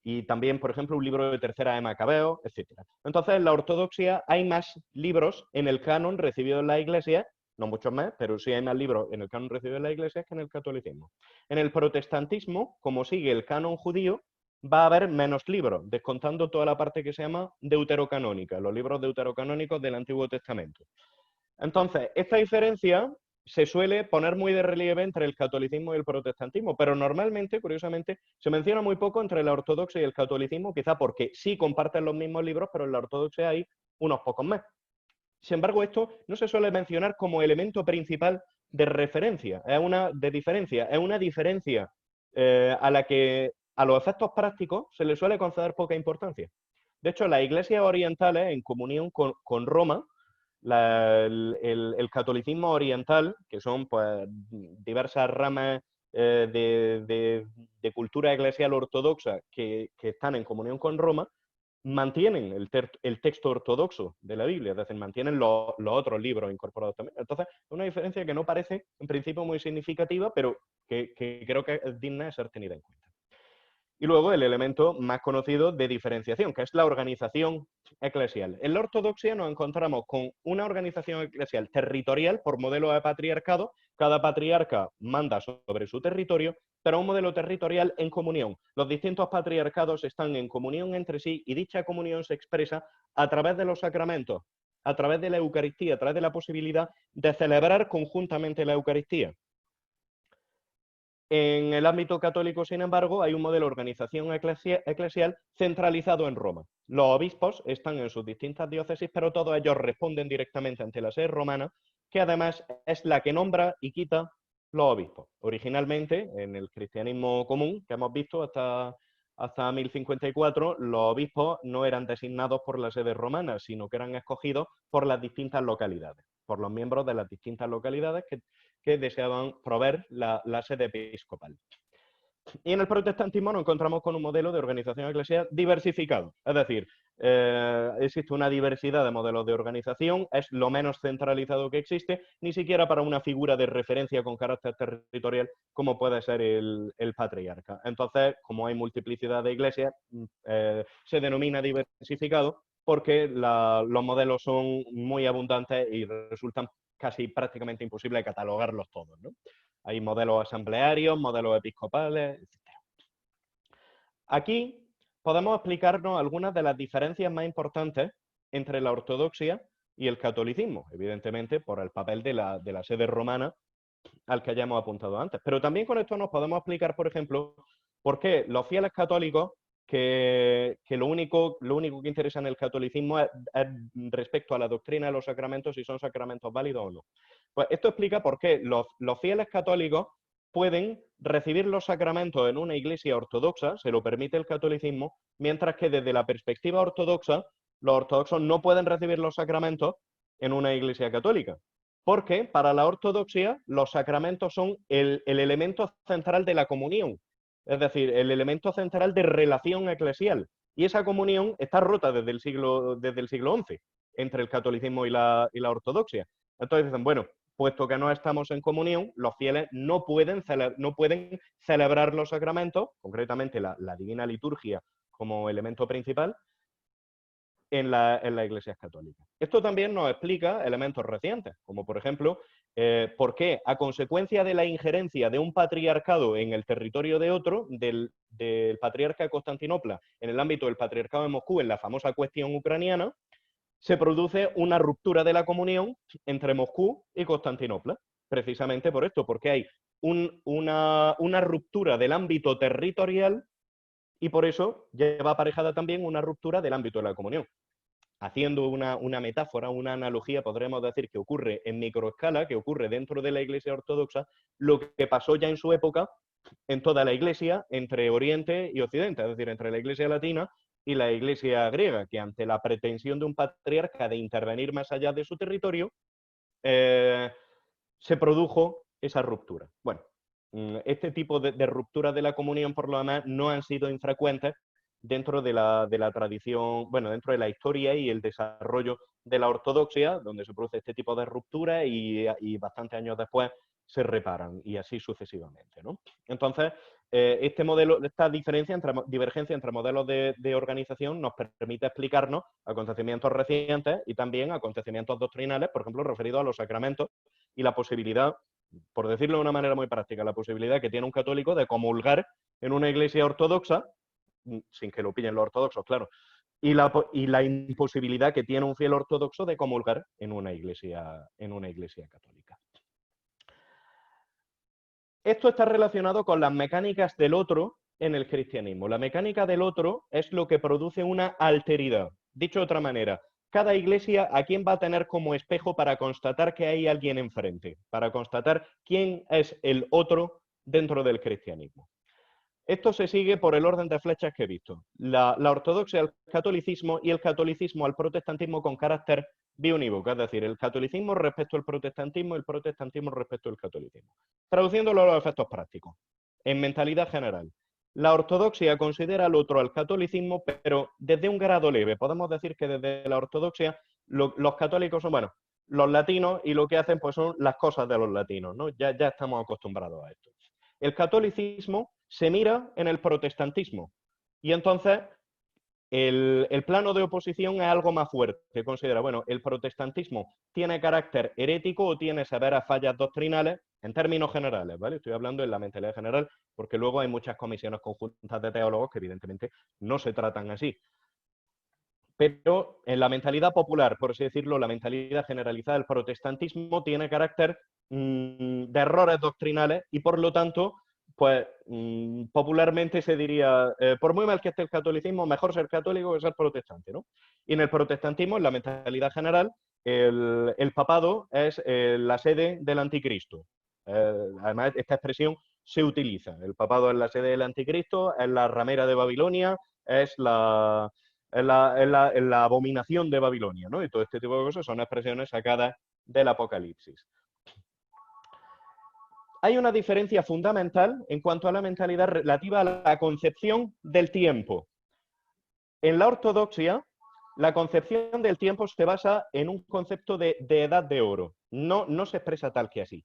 Y también, por ejemplo, un libro de Tercera de Macabeo, etc. Entonces, en la ortodoxia hay más libros en el canon recibido en la Iglesia, no muchos más, pero sí hay más libros en el canon recibido en la Iglesia que en el catolicismo. En el protestantismo, como sigue el canon judío, va a haber menos libros, descontando toda la parte que se llama deuterocanónica, los libros deuterocanónicos del Antiguo Testamento. Entonces, esta diferencia se suele poner muy de relieve entre el catolicismo y el protestantismo, pero normalmente, curiosamente, se menciona muy poco entre la ortodoxia y el catolicismo, quizá porque sí comparten los mismos libros, pero en la ortodoxia hay unos pocos más. Sin embargo, esto no se suele mencionar como elemento principal de referencia, de diferencia, es una diferencia a la que a los efectos prácticos se le suele conceder poca importancia. De hecho, las iglesias orientales, en comunión con Roma, el catolicismo oriental, que son pues, diversas ramas de cultura eclesial ortodoxa que están en comunión con Roma, mantienen el texto ortodoxo de la Biblia, es decir, mantienen los otros libros incorporados también. Entonces, es una diferencia que no parece en principio muy significativa, pero que creo que es digna de ser tenida en cuenta. Y luego el elemento más conocido de diferenciación, que es la organización eclesial. En la ortodoxia nos encontramos con una organización eclesial territorial por modelo de patriarcado. Cada patriarca manda sobre su territorio, pero un modelo territorial en comunión. Los distintos patriarcados están en comunión entre sí y dicha comunión se expresa a través de los sacramentos, a través de la Eucaristía, a través de la posibilidad de celebrar conjuntamente la Eucaristía. En el ámbito católico, sin embargo, hay un modelo de organización eclesial centralizado en Roma. Los obispos están en sus distintas diócesis, pero todos ellos responden directamente ante la sede romana, que además es la que nombra y quita los obispos. Originalmente, en el cristianismo común, que hemos visto hasta 1054, los obispos no eran designados por la sede romana, sino que eran escogidos por las distintas localidades, por los miembros de las distintas localidades que deseaban proveer la sede episcopal. Y en el protestantismo nos encontramos con un modelo de organización eclesial diversificado, es decir, existe una diversidad de modelos de organización, es lo menos centralizado que existe, ni siquiera para una figura de referencia con carácter territorial como puede ser el patriarca. Entonces, como hay multiplicidad de iglesias, se denomina diversificado porque los modelos son muy abundantes y resultan casi prácticamente imposible catalogarlos todos, ¿no? Hay modelos asamblearios, modelos episcopales, etc. Aquí podemos explicarnos algunas de las diferencias más importantes entre la ortodoxia y el catolicismo, evidentemente por el papel de la sede romana al que hayamos apuntado antes. Pero también con esto nos podemos explicar, por ejemplo, por qué los fieles católicos, que lo único que interesa en el catolicismo es respecto a la doctrina de los sacramentos, si son sacramentos válidos o no. Pues esto explica por qué los fieles católicos pueden recibir los sacramentos en una iglesia ortodoxa, se lo permite el catolicismo, mientras que desde la perspectiva ortodoxa, los ortodoxos no pueden recibir los sacramentos en una iglesia católica. Porque para la ortodoxia los sacramentos son el elemento central de la comunión, es decir, el elemento central de relación eclesial. Y esa comunión está rota desde el siglo XI entre el catolicismo y la ortodoxia. Entonces dicen, bueno, puesto que no estamos en comunión, los fieles no pueden celebrar los sacramentos, concretamente la divina liturgia como elemento principal, en las iglesias católicas. Esto también nos explica elementos recientes, como por ejemplo, por qué a consecuencia de la injerencia de un patriarcado en el territorio de otro, del patriarca de Constantinopla, en el ámbito del patriarcado de Moscú, en la famosa cuestión ucraniana, se produce una ruptura de la comunión entre Moscú y Constantinopla, precisamente por esto, porque hay una ruptura del ámbito territorial y por eso lleva aparejada también una ruptura del ámbito de la comunión. Haciendo una metáfora, una analogía, podremos decir que ocurre en microescala, que ocurre dentro de la Iglesia ortodoxa, lo que pasó ya en su época en toda la Iglesia entre Oriente y Occidente, es decir, entre la Iglesia latina y la Iglesia griega, que ante la pretensión de un patriarca de intervenir más allá de su territorio, se produjo esa ruptura. Bueno, este tipo de rupturas de la comunión, por lo demás, no han sido infrecuentes dentro de la tradición, bueno, dentro de la historia y el desarrollo de la ortodoxia, donde se produce este tipo de ruptura y bastantes años después se reparan y así sucesivamente, ¿no? Entonces, este modelo, esta divergencia entre modelos de organización nos permite explicarnos acontecimientos recientes y también acontecimientos doctrinales, por ejemplo, referidos a los sacramentos y la posibilidad, por decirlo de una manera muy práctica, la posibilidad que tiene un católico de comulgar en una iglesia ortodoxa, sin que lo pillen los ortodoxos, claro, y la imposibilidad que tiene un fiel ortodoxo de comulgar en una iglesia católica. Esto está relacionado con las mecánicas del otro en el cristianismo. La mecánica del otro es lo que produce una alteridad. Dicho de otra manera, cada iglesia a quién va a tener como espejo para constatar que hay alguien enfrente, para constatar quién es el otro dentro del cristianismo. Esto se sigue por el orden de flechas que he visto. La ortodoxia al catolicismo y el catolicismo al protestantismo con carácter biunívoco, es decir, el catolicismo respecto al protestantismo y el protestantismo respecto al catolicismo. Traduciéndolo a los efectos prácticos. En mentalidad general, la ortodoxia considera al otro al catolicismo, pero desde un grado leve. Podemos decir que desde la ortodoxia los católicos son, bueno, los latinos y lo que hacen pues son las cosas de los latinos, ¿no? Ya estamos acostumbrados a esto. El catolicismo se mira en el protestantismo y entonces el plano de oposición es algo más fuerte. Considera, bueno, el protestantismo tiene carácter herético o tiene severas fallas doctrinales en términos generales, ¿vale? Estoy hablando en la mentalidad general porque luego hay muchas comisiones conjuntas de teólogos que evidentemente no se tratan así. Pero en la mentalidad popular, por así decirlo, la mentalidad generalizada del protestantismo tiene carácter de errores doctrinales y por lo tanto, pues popularmente se diría, por muy mal que esté el catolicismo, mejor ser católico que ser protestante, ¿no? Y en el protestantismo, en la mentalidad general, el papado es la sede del anticristo. Además, esta expresión se utiliza. El papado es la sede del anticristo, es la ramera de Babilonia, es la abominación de Babilonia, ¿no? Y todo este tipo de cosas son expresiones sacadas del Apocalipsis. Hay una diferencia fundamental en cuanto a la mentalidad relativa a la concepción del tiempo. En la ortodoxia, la concepción del tiempo se basa en un concepto de edad de oro. No se expresa tal que así.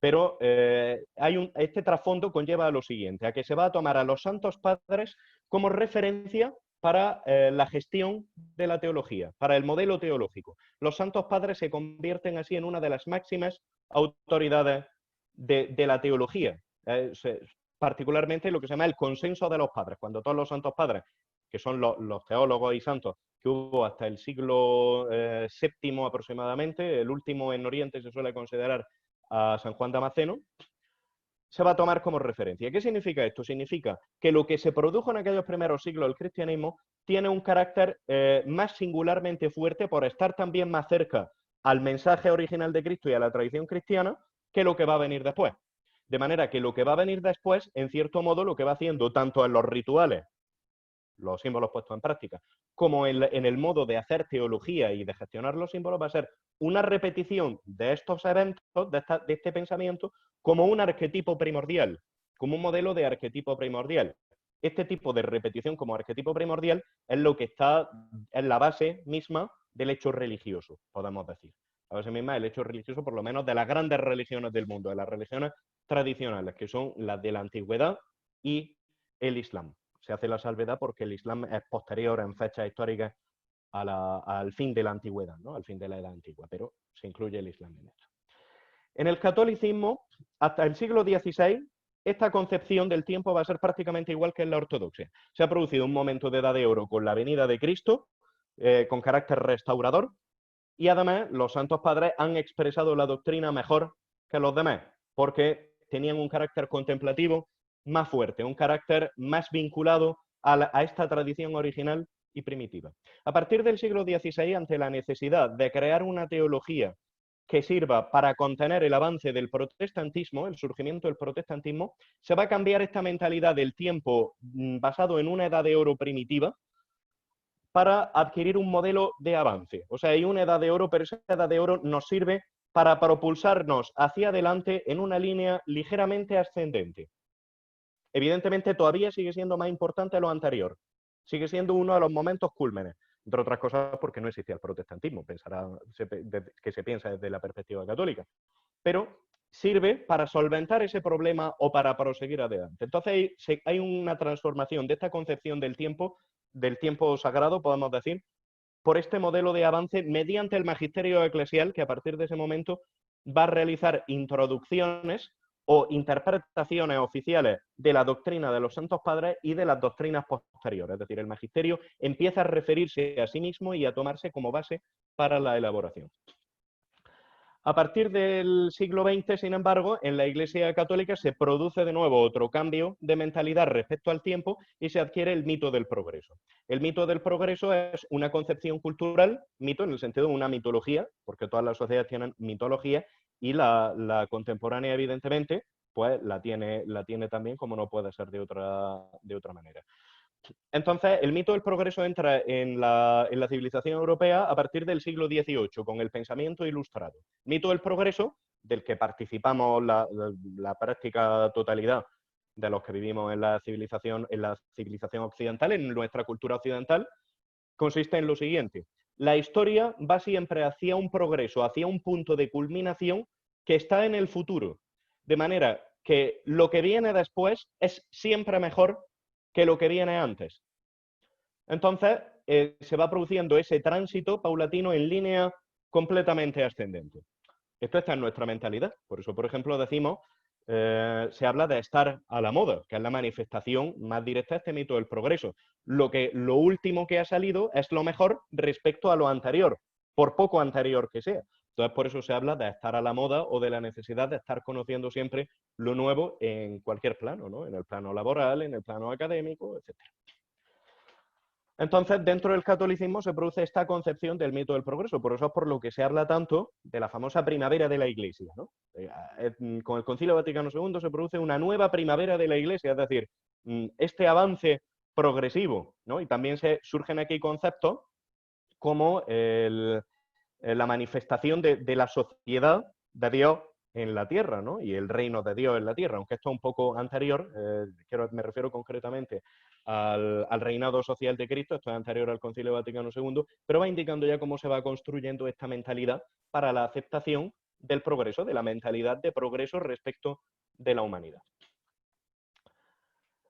Pero este trasfondo conlleva a lo siguiente, a que se va a tomar a los santos padres como referencia para la gestión de la teología, para el modelo teológico. Los santos padres se convierten así en una de las máximas autoridades de la teología, particularmente lo que se llama el consenso de los padres, cuando todos los santos padres, que son los teólogos y santos que hubo hasta el siglo VII aproximadamente, el último en Oriente se suele considerar a San Juan Damasceno, se va a tomar como referencia. ¿Qué significa esto? Significa que lo que se produjo en aquellos primeros siglos del cristianismo tiene un carácter más singularmente fuerte por estar también más cerca al mensaje original de Cristo y a la tradición cristiana que lo que va a venir después. De manera que lo que va a venir después, en cierto modo, lo que va haciendo tanto en los rituales, los símbolos puestos en práctica, como en el modo de hacer teología y de gestionar los símbolos, va a ser una repetición de estos eventos, de este pensamiento, como un arquetipo primordial, como un modelo de arquetipo primordial. Este tipo de repetición como arquetipo primordial es lo que está en la base misma del hecho religioso, podemos decir. La base misma del hecho religioso, por lo menos de las grandes religiones del mundo, de las religiones tradicionales, que son las de la antigüedad y el Islam. Se hace la salvedad porque el Islam es posterior en fechas históricas al fin de la antigüedad, ¿no? Al fin de la edad antigua, pero se incluye el Islam en esto. En el catolicismo, hasta el siglo XVI, esta concepción del tiempo va a ser prácticamente igual que en la ortodoxia. Se ha producido un momento de edad de oro con la venida de Cristo, con carácter restaurador, y además los santos padres han expresado la doctrina mejor que los demás, porque tenían un carácter contemplativo más fuerte, un carácter más vinculado a esta tradición original y primitiva. A partir del siglo XVI, ante la necesidad de crear una teología que sirva para contener el avance del protestantismo, el surgimiento del protestantismo, se va a cambiar esta mentalidad del tiempo basado en una edad de oro primitiva para adquirir un modelo de avance. O sea, hay una edad de oro, pero esa edad de oro nos sirve para propulsarnos hacia adelante en una línea ligeramente ascendente. Evidentemente, todavía sigue siendo más importante lo anterior. Sigue siendo uno de los momentos cúlmenes. Entre otras cosas porque no existía el protestantismo, que se piensa desde la perspectiva católica. Pero sirve para solventar ese problema o para proseguir adelante. Entonces hay una transformación de esta concepción del tiempo sagrado, podemos decir, por este modelo de avance mediante el magisterio eclesial, que a partir de ese momento va a realizar introducciones o interpretaciones oficiales de la doctrina de los Santos Padres y de las doctrinas posteriores. Es decir, el magisterio empieza a referirse a sí mismo y a tomarse como base para la elaboración. A partir del siglo XX, sin embargo, en la Iglesia Católica se produce de nuevo otro cambio de mentalidad respecto al tiempo y se adquiere el mito del progreso. El mito del progreso es una concepción cultural, mito en el sentido de una mitología, porque todas las sociedades tienen mitología, y la contemporánea, evidentemente, pues la tiene también, como no puede ser de otra manera. Entonces, el mito del progreso entra en la civilización europea a partir del siglo XVIII, con el pensamiento ilustrado. Mito del progreso, del que participamos la práctica totalidad de los que vivimos en la civilización occidental, en nuestra cultura occidental, consiste en lo siguiente. La historia va siempre hacia un progreso, hacia un punto de culminación que está en el futuro. De manera que lo que viene después es siempre mejor que lo que viene antes. Entonces, se va produciendo ese tránsito paulatino en línea completamente ascendente. Esto está en nuestra mentalidad. Por eso, por ejemplo, decimos, se habla de estar a la moda, que es la manifestación más directa de este mito del progreso. Lo último que ha salido es lo mejor respecto a lo anterior, por poco anterior que sea. Entonces, por eso se habla de estar a la moda o de la necesidad de estar conociendo siempre lo nuevo en cualquier plano, ¿no? En el plano laboral, en el plano académico, etc. Entonces, dentro del catolicismo se produce esta concepción del mito del progreso, por eso es por lo que se habla tanto de la famosa primavera de la Iglesia, ¿no? Con el Concilio Vaticano II se produce una nueva primavera de la Iglesia, es decir, este avance progresivo, ¿no? Y también surgen aquí conceptos como la manifestación de la sociedad de Dios en la tierra, ¿no? Y el reino de Dios en la tierra, aunque esto es un poco anterior, me refiero concretamente al reinado social de Cristo, esto es anterior al Concilio Vaticano II, pero va indicando ya cómo se va construyendo esta mentalidad para la aceptación del progreso, de la mentalidad de progreso respecto de la humanidad.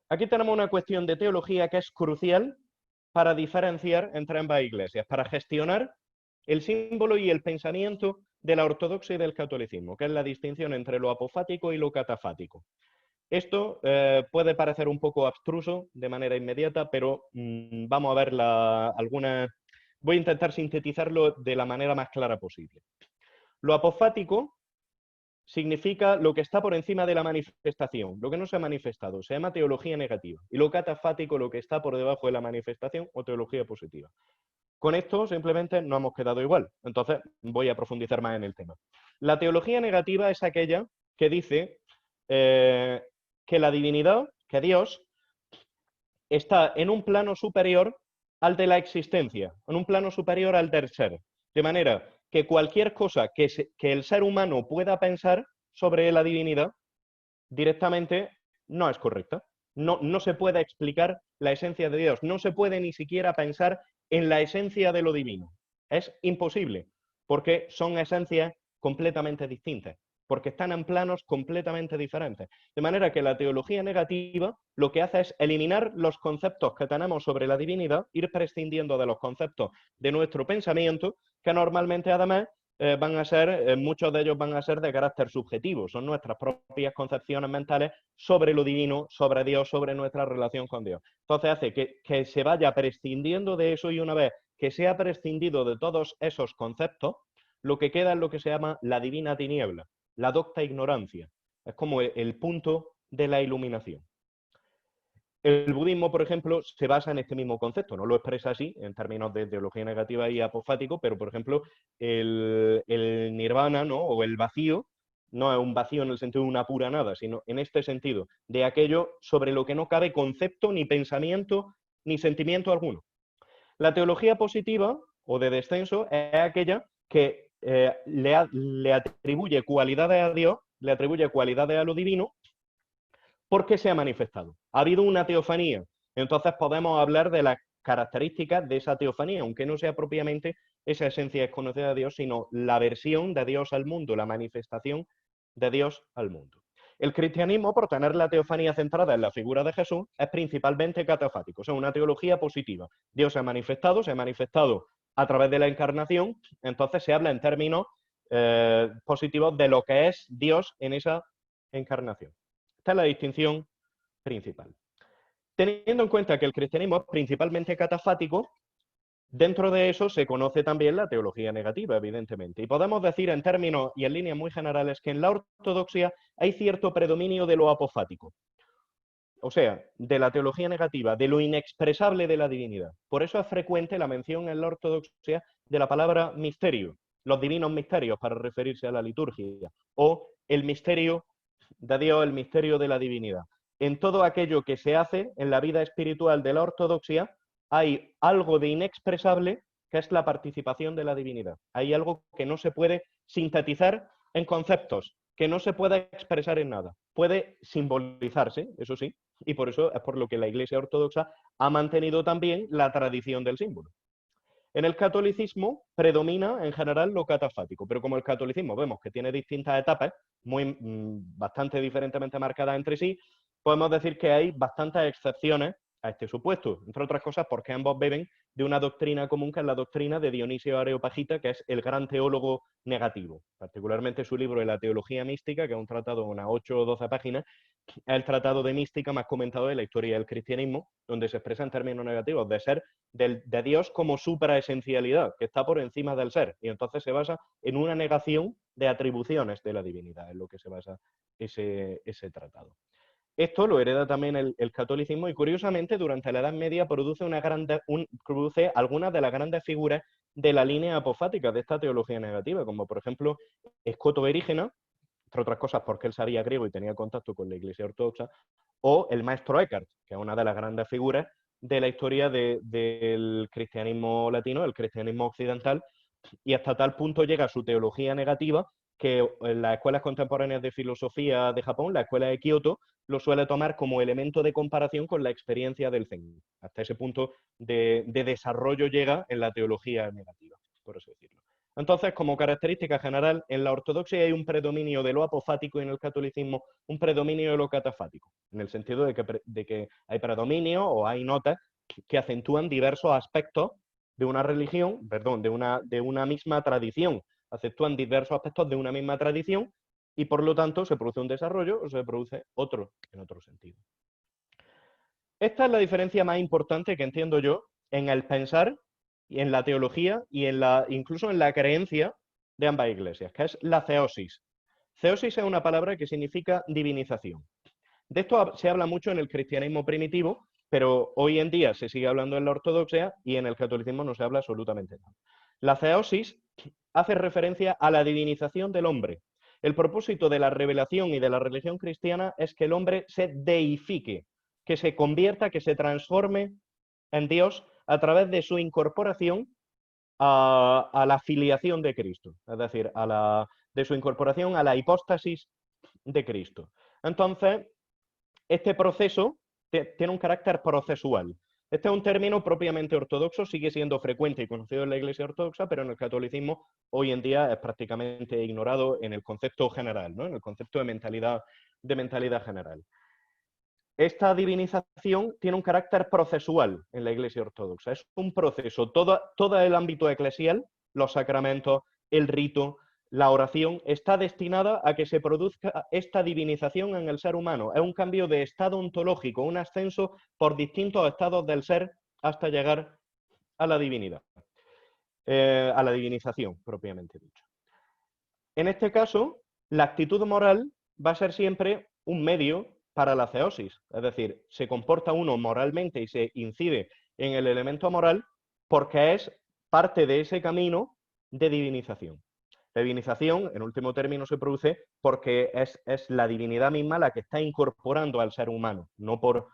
Aquí tenemos una cuestión de teología que es crucial para diferenciar entre ambas iglesias, para gestionar el símbolo y el pensamiento de la ortodoxia y del catolicismo, que es la distinción entre lo apofático y lo catafático. Esto puede parecer un poco abstruso de manera inmediata, pero vamos a ver voy a intentar sintetizarlo de la manera más clara posible. Lo apofático significa lo que está por encima de la manifestación, lo que no se ha manifestado, se llama teología negativa. Y lo catafático, lo que está por debajo de la manifestación o teología positiva. Con esto simplemente no hemos quedado igual, entonces voy a profundizar más en el tema. La teología negativa es aquella que dice que la divinidad, que Dios, está en un plano superior al de la existencia, en un plano superior al del ser. De manera que cualquier cosa que el ser humano pueda pensar sobre la divinidad, directamente no es correcta. No se puede explicar la esencia de Dios, no se puede ni siquiera pensar en la esencia de lo divino. Es imposible, porque son esencias completamente distintas, porque están en planos completamente diferentes. De manera que la teología negativa lo que hace es eliminar los conceptos que tenemos sobre la divinidad, ir prescindiendo de los conceptos de nuestro pensamiento, que normalmente además muchos de ellos van a ser de carácter subjetivo, son nuestras propias concepciones mentales sobre lo divino, sobre Dios, sobre nuestra relación con Dios. Entonces hace que se vaya prescindiendo de eso, y una vez que se ha prescindido de todos esos conceptos, lo que queda es lo que se llama la divina tiniebla, la docta ignorancia. Es como el punto de la iluminación. El budismo, por ejemplo, se basa en este mismo concepto, no lo expresa así en términos de teología negativa y apofático, pero, por ejemplo, el nirvana, ¿no? O el vacío, no es un vacío en el sentido de una pura nada, sino en este sentido, de aquello sobre lo que no cabe concepto, ni pensamiento, ni sentimiento alguno. La teología positiva o de descenso es aquella que le atribuye cualidades a Dios, le atribuye cualidades a lo divino, porque se ha manifestado. Ha habido una teofanía, entonces podemos hablar de las características de esa teofanía, aunque no sea propiamente esa esencia desconocida de Dios, sino la versión de Dios al mundo, la manifestación de Dios al mundo. El cristianismo, por tener la teofanía centrada en la figura de Jesús, es principalmente catafático, o sea, una teología positiva. Dios se ha manifestado a través de la encarnación, entonces se habla en términos positivos de lo que es Dios en esa encarnación. Esta es la distinción principal. Teniendo en cuenta que el cristianismo es principalmente catafático, dentro de eso se conoce también la teología negativa, evidentemente. Y podemos decir en términos y en líneas muy generales que en la ortodoxia hay cierto predominio de lo apofático. O sea, de la teología negativa, de lo inexpresable de la divinidad. Por eso es frecuente la mención en la ortodoxia de la palabra misterio, los divinos misterios para referirse a la liturgia, o el misterio de Dios, el misterio de la divinidad. En todo aquello que se hace en la vida espiritual de la ortodoxia hay algo de inexpresable que es la participación de la divinidad. Hay algo que no se puede sintetizar en conceptos, que no se puede expresar en nada. Puede simbolizarse, eso sí, y por eso es por lo que la Iglesia Ortodoxa ha mantenido también la tradición del símbolo. En el catolicismo predomina en general lo catafático, pero como el catolicismo vemos que tiene distintas etapas, bastante diferentemente marcadas entre sí, podemos decir que hay bastantes excepciones a este supuesto, entre otras cosas porque ambos beben de una doctrina común que es la doctrina de Dionisio Areopagita, que es el gran teólogo negativo, particularmente su libro de la teología mística, que es un tratado de unas 8 o 12 páginas, es el tratado de mística más comentado de la historia del cristianismo, donde se expresa en términos negativos de ser de Dios como supraesencialidad, que está por encima del ser, y entonces se basa en una negación de atribuciones de la divinidad, en lo que se basa ese tratado. Esto lo hereda también el catolicismo y curiosamente durante la Edad Media produce algunas de las grandes figuras de la línea apofática de esta teología negativa, como por ejemplo Escoto Erígena, entre otras cosas porque él sabía griego y tenía contacto con la Iglesia Ortodoxa, o el maestro Eckhart, que es una de las grandes figuras de la historia del cristianismo latino, del cristianismo occidental, y hasta tal punto llega su teología negativa que en las escuelas contemporáneas de filosofía de Japón, la escuela de Kioto, lo suele tomar como elemento de comparación con la experiencia del Zen. Hasta ese punto de desarrollo llega en la teología negativa, por así decirlo. Entonces, como característica general, en la ortodoxia hay un predominio de lo apofático y en el catolicismo un predominio de lo catafático, en el sentido de que hay predominio o hay notas que acentúan diversos aspectos de una religión, perdón, de una misma tradición, acentúan diversos aspectos de una misma tradición y por lo tanto se produce un desarrollo o se produce otro en otro sentido. Esta es la diferencia más importante que entiendo yo en el pensar y en la teología y incluso en la creencia de ambas iglesias, que es la theosis. Theosis es una palabra que significa divinización. De esto se habla mucho en el cristianismo primitivo, pero hoy en día se sigue hablando en la ortodoxia y en el catolicismo no se habla absolutamente nada. La theosis hace referencia a la divinización del hombre. El propósito de la revelación y de la religión cristiana es que el hombre se deifique, que se convierta, que se transforme en Dios a través de su incorporación a la filiación de Cristo, es decir, de su incorporación a la hipóstasis de Cristo. Entonces, este proceso tiene un carácter procesual. Este es un término propiamente ortodoxo, sigue siendo frecuente y conocido en la Iglesia Ortodoxa, pero en el catolicismo hoy en día es prácticamente ignorado en el concepto general, ¿no? En el concepto de mentalidad general. Esta divinización tiene un carácter procesual en la Iglesia Ortodoxa. Es un proceso, todo el ámbito eclesial, los sacramentos, el rito, la oración, está destinada a que se produzca esta divinización en el ser humano. Es un cambio de estado ontológico, un ascenso por distintos estados del ser hasta llegar a la divinidad, a la divinización, propiamente dicho. En este caso, la actitud moral va a ser siempre un medio para la theosis, es decir, se comporta uno moralmente y se incide en el elemento moral porque es parte de ese camino de divinización. La divinización, en último término, se produce porque es la divinidad misma la que está incorporando al ser humano, no porque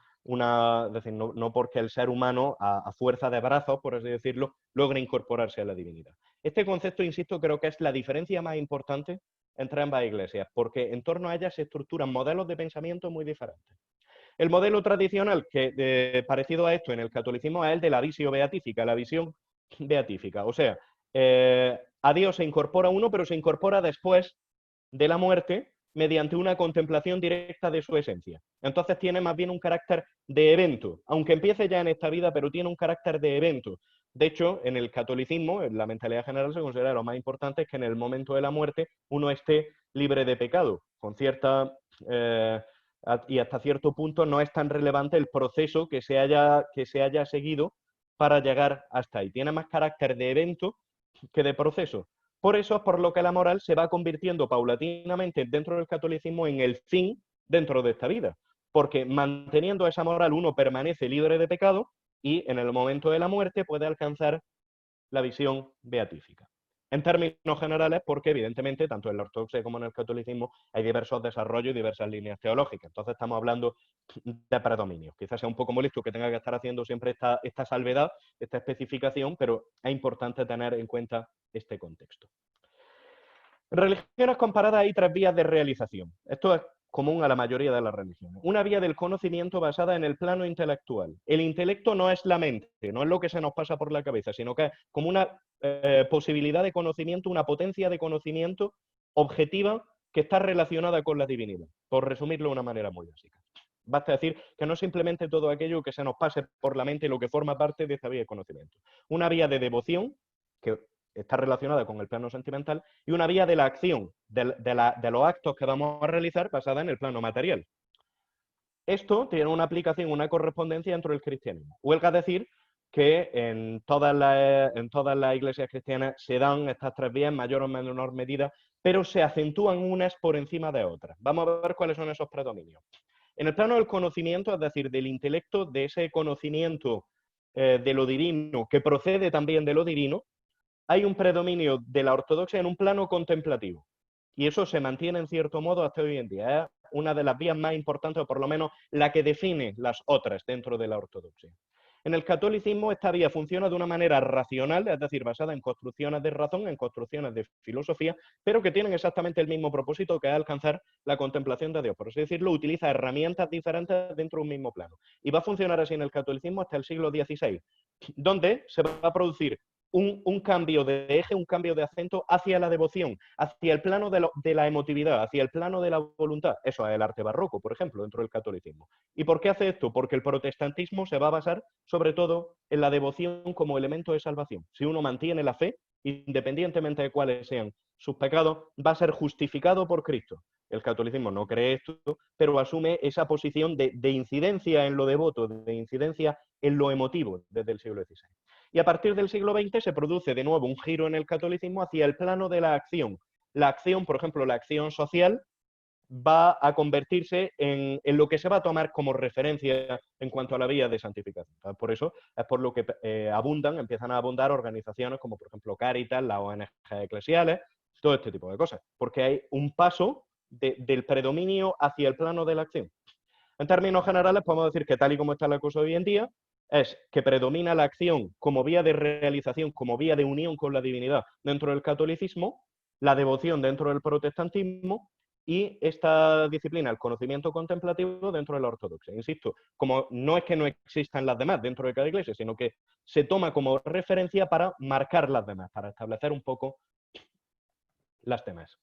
el ser humano, a fuerza de brazos, por así decirlo, logre incorporarse a la divinidad. Este concepto, insisto, creo que es la diferencia más importante entre ambas iglesias, porque en torno a ellas se estructuran modelos de pensamiento muy diferentes. El modelo tradicional, parecido a esto en el catolicismo, es el de la visio beatífica, la visión beatífica. O sea, a Dios se incorpora uno, pero se incorpora después de la muerte mediante una contemplación directa de su esencia. Entonces tiene más bien un carácter de evento, aunque empiece ya en esta vida, pero tiene un carácter de evento. De hecho, en el catolicismo, en la mentalidad general, se considera lo más importante es que en el momento de la muerte uno esté libre de pecado, con cierta... y hasta cierto punto no es tan relevante el proceso que se haya seguido para llegar hasta ahí. Tiene más carácter de evento que de proceso. Por eso es por lo que la moral se va convirtiendo paulatinamente dentro del catolicismo en el fin dentro de esta vida. Porque manteniendo esa moral uno permanece libre de pecado y en el momento de la muerte puede alcanzar la visión beatífica. En términos generales, porque evidentemente tanto en la ortodoxia como en el catolicismo hay diversos desarrollos y diversas líneas teológicas. Entonces estamos hablando de predominios. Quizás sea un poco molesto que tenga que estar haciendo siempre esta salvedad, esta especificación, pero es importante tener en cuenta este contexto. En religiones comparadas hay 3 vías de realización. Esto es común a la mayoría de las religiones. Una vía del conocimiento basada en el plano intelectual. El intelecto no es la mente, no es lo que se nos pasa por la cabeza, sino que es como una posibilidad de conocimiento, una potencia de conocimiento objetiva que está relacionada con la divinidad, por resumirlo de una manera muy básica. Basta decir que no es simplemente todo aquello que se nos pase por la mente lo que forma parte de esta vía de conocimiento. Una vía de devoción, que está relacionada con el plano sentimental, y una vía de la acción, de los actos que vamos a realizar basada en el plano material. Esto tiene una aplicación, una correspondencia dentro del cristianismo. Huelga decir que en todas las iglesias cristianas se dan estas 3 vías en mayor o menor medida, pero se acentúan unas por encima de otras. Vamos a ver cuáles son esos predominios. En el plano del conocimiento, es decir, del intelecto, de ese conocimiento de lo divino, que procede también de lo divino, hay un predominio de la ortodoxia en un plano contemplativo. Y eso se mantiene en cierto modo hasta hoy en día. Es una de las vías más importantes, o por lo menos la que define las otras dentro de la ortodoxia. En el catolicismo esta vía funciona de una manera racional, es decir, basada en construcciones de razón, en construcciones de filosofía, pero que tienen exactamente el mismo propósito, que es alcanzar la contemplación de Dios. Por así decirlo, utiliza herramientas diferentes dentro de un mismo plano. Y va a funcionar así en el catolicismo hasta el siglo XVI, donde se va a producir un cambio de eje, un cambio de acento hacia la devoción, hacia el plano de la emotividad, hacia el plano de la voluntad. Eso es el arte barroco, por ejemplo, dentro del catolicismo. ¿Y por qué hace esto? Porque el protestantismo se va a basar sobre todo en la devoción como elemento de salvación. Si uno mantiene la fe, independientemente de cuáles sean sus pecados, va a ser justificado por Cristo. El catolicismo no cree esto, pero asume esa posición de incidencia en lo devoto, de incidencia en lo emotivo desde el siglo XVI. Y a partir del siglo XX se produce de nuevo un giro en el catolicismo hacia el plano de la acción. La acción, por ejemplo, la acción social, va a convertirse en lo que se va a tomar como referencia en cuanto a la vía de santificación. Por eso es por lo que empiezan a abundar organizaciones como, por ejemplo, Cáritas, las ONG eclesiales, todo este tipo de cosas, porque hay un paso del predominio hacia el plano de la acción. En términos generales, podemos decir que tal y como está la cosa hoy en día, es que predomina la acción como vía de realización, como vía de unión con la divinidad dentro del catolicismo, la devoción dentro del protestantismo y esta disciplina, el conocimiento contemplativo, dentro de la ortodoxia. Insisto, como no es que no existan las demás dentro de cada iglesia, sino que se toma como referencia para marcar las demás, para establecer un poco las demás.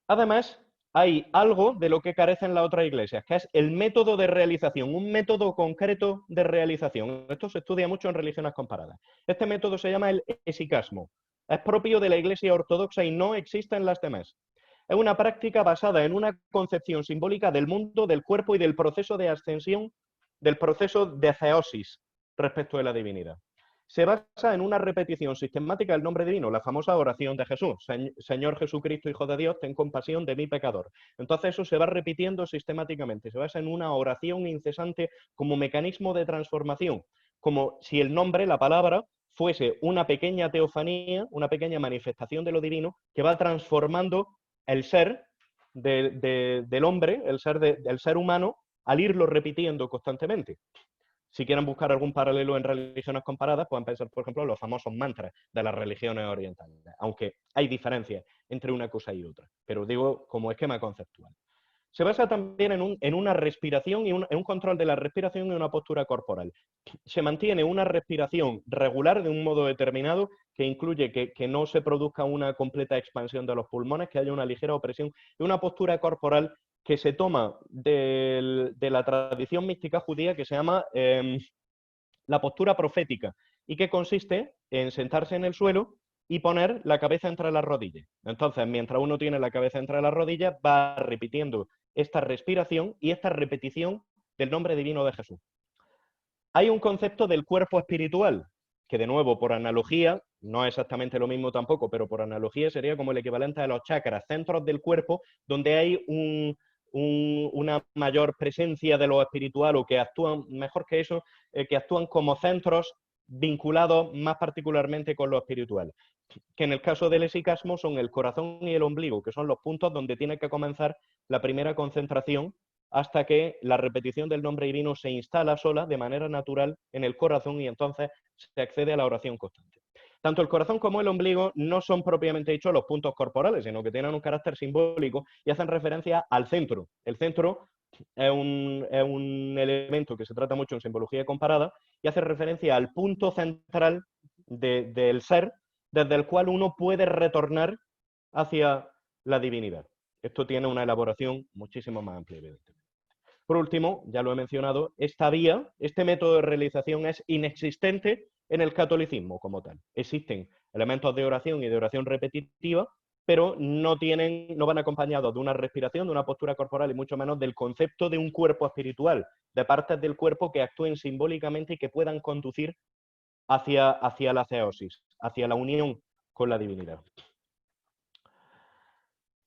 Además, hay algo de lo que carecen las otras iglesias, que es el método de realización, un método concreto de realización. Esto se estudia mucho en religiones comparadas. Este método se llama el esicasmo. Es propio de la iglesia ortodoxa y no existe en las demás. Es una práctica basada en una concepción simbólica del mundo, del cuerpo y del proceso de ascensión, del proceso de theosis respecto de la divinidad. Se basa en una repetición sistemática del nombre divino, la famosa oración de Jesús. Señor Jesucristo, Hijo de Dios, ten compasión de mí, pecador. Entonces eso se va repitiendo sistemáticamente, se basa en una oración incesante como mecanismo de transformación, como si el nombre, la palabra, fuese una pequeña teofanía, una pequeña manifestación de lo divino que va transformando el ser del hombre, el ser humano, al irlo repitiendo constantemente. Si quieren buscar algún paralelo en religiones comparadas, pueden pensar, por ejemplo, en los famosos mantras de las religiones orientales, aunque hay diferencias entre una cosa y otra, pero digo como esquema conceptual. se basa también en una respiración y en un control de la respiración y una postura corporal. Se mantiene una respiración regular de un modo determinado que incluye que no se produzca una completa expansión de los pulmones, que haya una ligera opresión y una postura corporal que se toma de la tradición mística judía que se llama la postura profética y que consiste en sentarse en el suelo y poner la cabeza entre las rodillas. Entonces, mientras uno tiene la cabeza entre las rodillas, va repitiendo esta respiración y esta repetición del nombre divino de Jesús. Hay un concepto del cuerpo espiritual, que de nuevo, por analogía, no es exactamente lo mismo tampoco, pero por analogía sería como el equivalente a los chakras, centros del cuerpo donde hay una mayor presencia de lo espiritual o que actúan, mejor que eso, que actúan como centros vinculados más particularmente con lo espiritual, que en el caso del esicasmo son el corazón y el ombligo, que son los puntos donde tiene que comenzar la primera concentración hasta que la repetición del nombre divino se instala sola de manera natural en el corazón y entonces se accede a la oración constante. Tanto el corazón como el ombligo no son propiamente dicho los puntos corporales, sino que tienen un carácter simbólico y hacen referencia al centro. El centro es un elemento que se trata mucho en simbología comparada y hace referencia al punto central del ser desde el cual uno puede retornar hacia la divinidad. Esto tiene una elaboración muchísimo más amplia, evidentemente. Por último, ya lo he mencionado, esta vía, este método de realización es inexistente en el catolicismo como tal. Existen elementos de oración y de oración repetitiva, pero no van acompañados de una respiración, de una postura corporal y mucho menos del concepto de un cuerpo espiritual, de partes del cuerpo que actúen simbólicamente y que puedan conducir hacia la theosis, hacia la unión con la divinidad.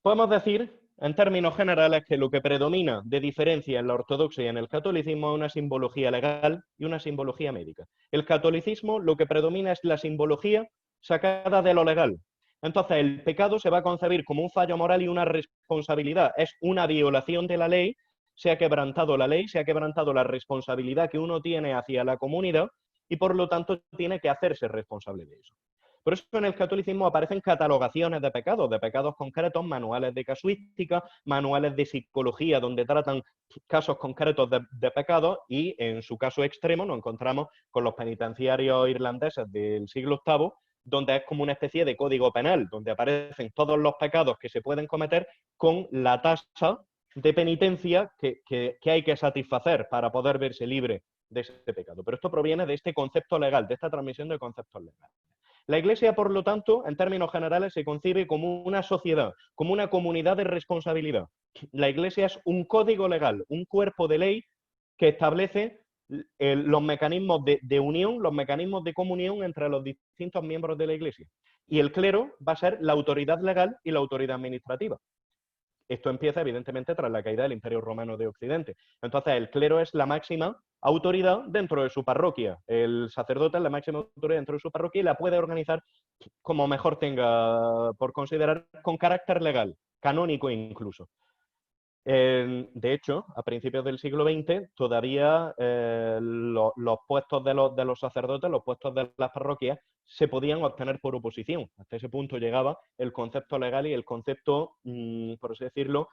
Podemos decir, en términos generales, que lo que predomina de diferencia en la ortodoxia y en el catolicismo es una simbología legal y una simbología médica. El catolicismo lo que predomina es la simbología sacada de lo legal. Entonces, el pecado se va a concebir como un fallo moral y una responsabilidad. Es una violación de la ley, se ha quebrantado la ley, se ha quebrantado la responsabilidad que uno tiene hacia la comunidad y por lo tanto tiene que hacerse responsable de eso. Por eso en el catolicismo aparecen catalogaciones de pecados concretos, manuales de casuística, manuales de psicología, donde tratan casos concretos de pecados y en su caso extremo nos encontramos con los penitenciarios irlandeses del siglo VIII, donde es como una especie de código penal, donde aparecen todos los pecados que se pueden cometer con la tasa de penitencia que hay que satisfacer para poder verse libre de ese pecado. Pero esto proviene de este concepto legal, de esta transmisión de conceptos legales. La Iglesia, por lo tanto, en términos generales, se concibe como una sociedad, como una comunidad de responsabilidad. La Iglesia es un código legal, un cuerpo de ley que establece los mecanismos de unión, los mecanismos de comunión entre los distintos miembros de la Iglesia. Y el clero va a ser la autoridad legal y la autoridad administrativa. Esto empieza, evidentemente, tras la caída del Imperio Romano de Occidente. Entonces, el clero es la máxima autoridad dentro de su parroquia. El sacerdote es la máxima autoridad dentro de su parroquia y la puede organizar como mejor tenga por considerar, con carácter legal, canónico incluso. De hecho, a principios del siglo XX, todavía los puestos de los sacerdotes, los puestos de las parroquias, se podían obtener por oposición. Hasta ese punto llegaba el concepto legal y el concepto, por así decirlo,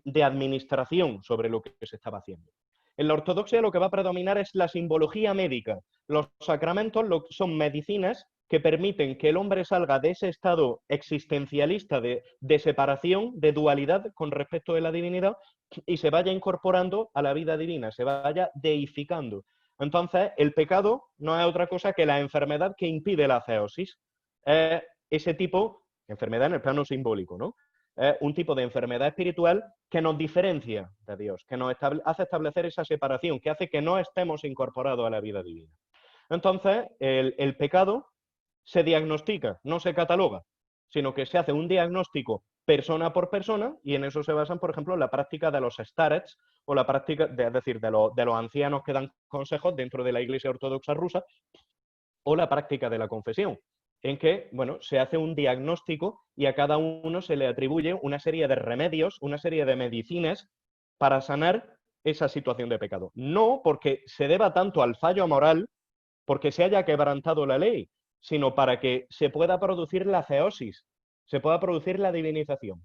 de administración sobre lo que se estaba haciendo. En la ortodoxia lo que va a predominar es la simbología médica. Los sacramentos son medicinas que permiten que el hombre salga de ese estado existencialista de separación, de dualidad con respecto de la divinidad y se vaya incorporando a la vida divina, se vaya deificando. Entonces, el pecado no es otra cosa que la enfermedad que impide la theosis. Ese tipo, enfermedad en el plano simbólico, ¿no? Es un tipo de enfermedad espiritual que nos diferencia de Dios, que nos hace establecer esa separación, que hace que no estemos incorporados a la vida divina. Entonces, el pecado se diagnostica, no se cataloga, sino que se hace un diagnóstico persona por persona y en eso se basan, por ejemplo, la práctica de los starets o la práctica, es decir, de los ancianos que dan consejos dentro de la Iglesia Ortodoxa rusa o la práctica de la confesión, en que, bueno, se hace un diagnóstico y a cada uno se le atribuye una serie de remedios, una serie de medicinas para sanar esa situación de pecado. No porque se deba tanto al fallo moral, porque se haya quebrantado la ley, sino para que se pueda producir la theosis, se pueda producir la divinización.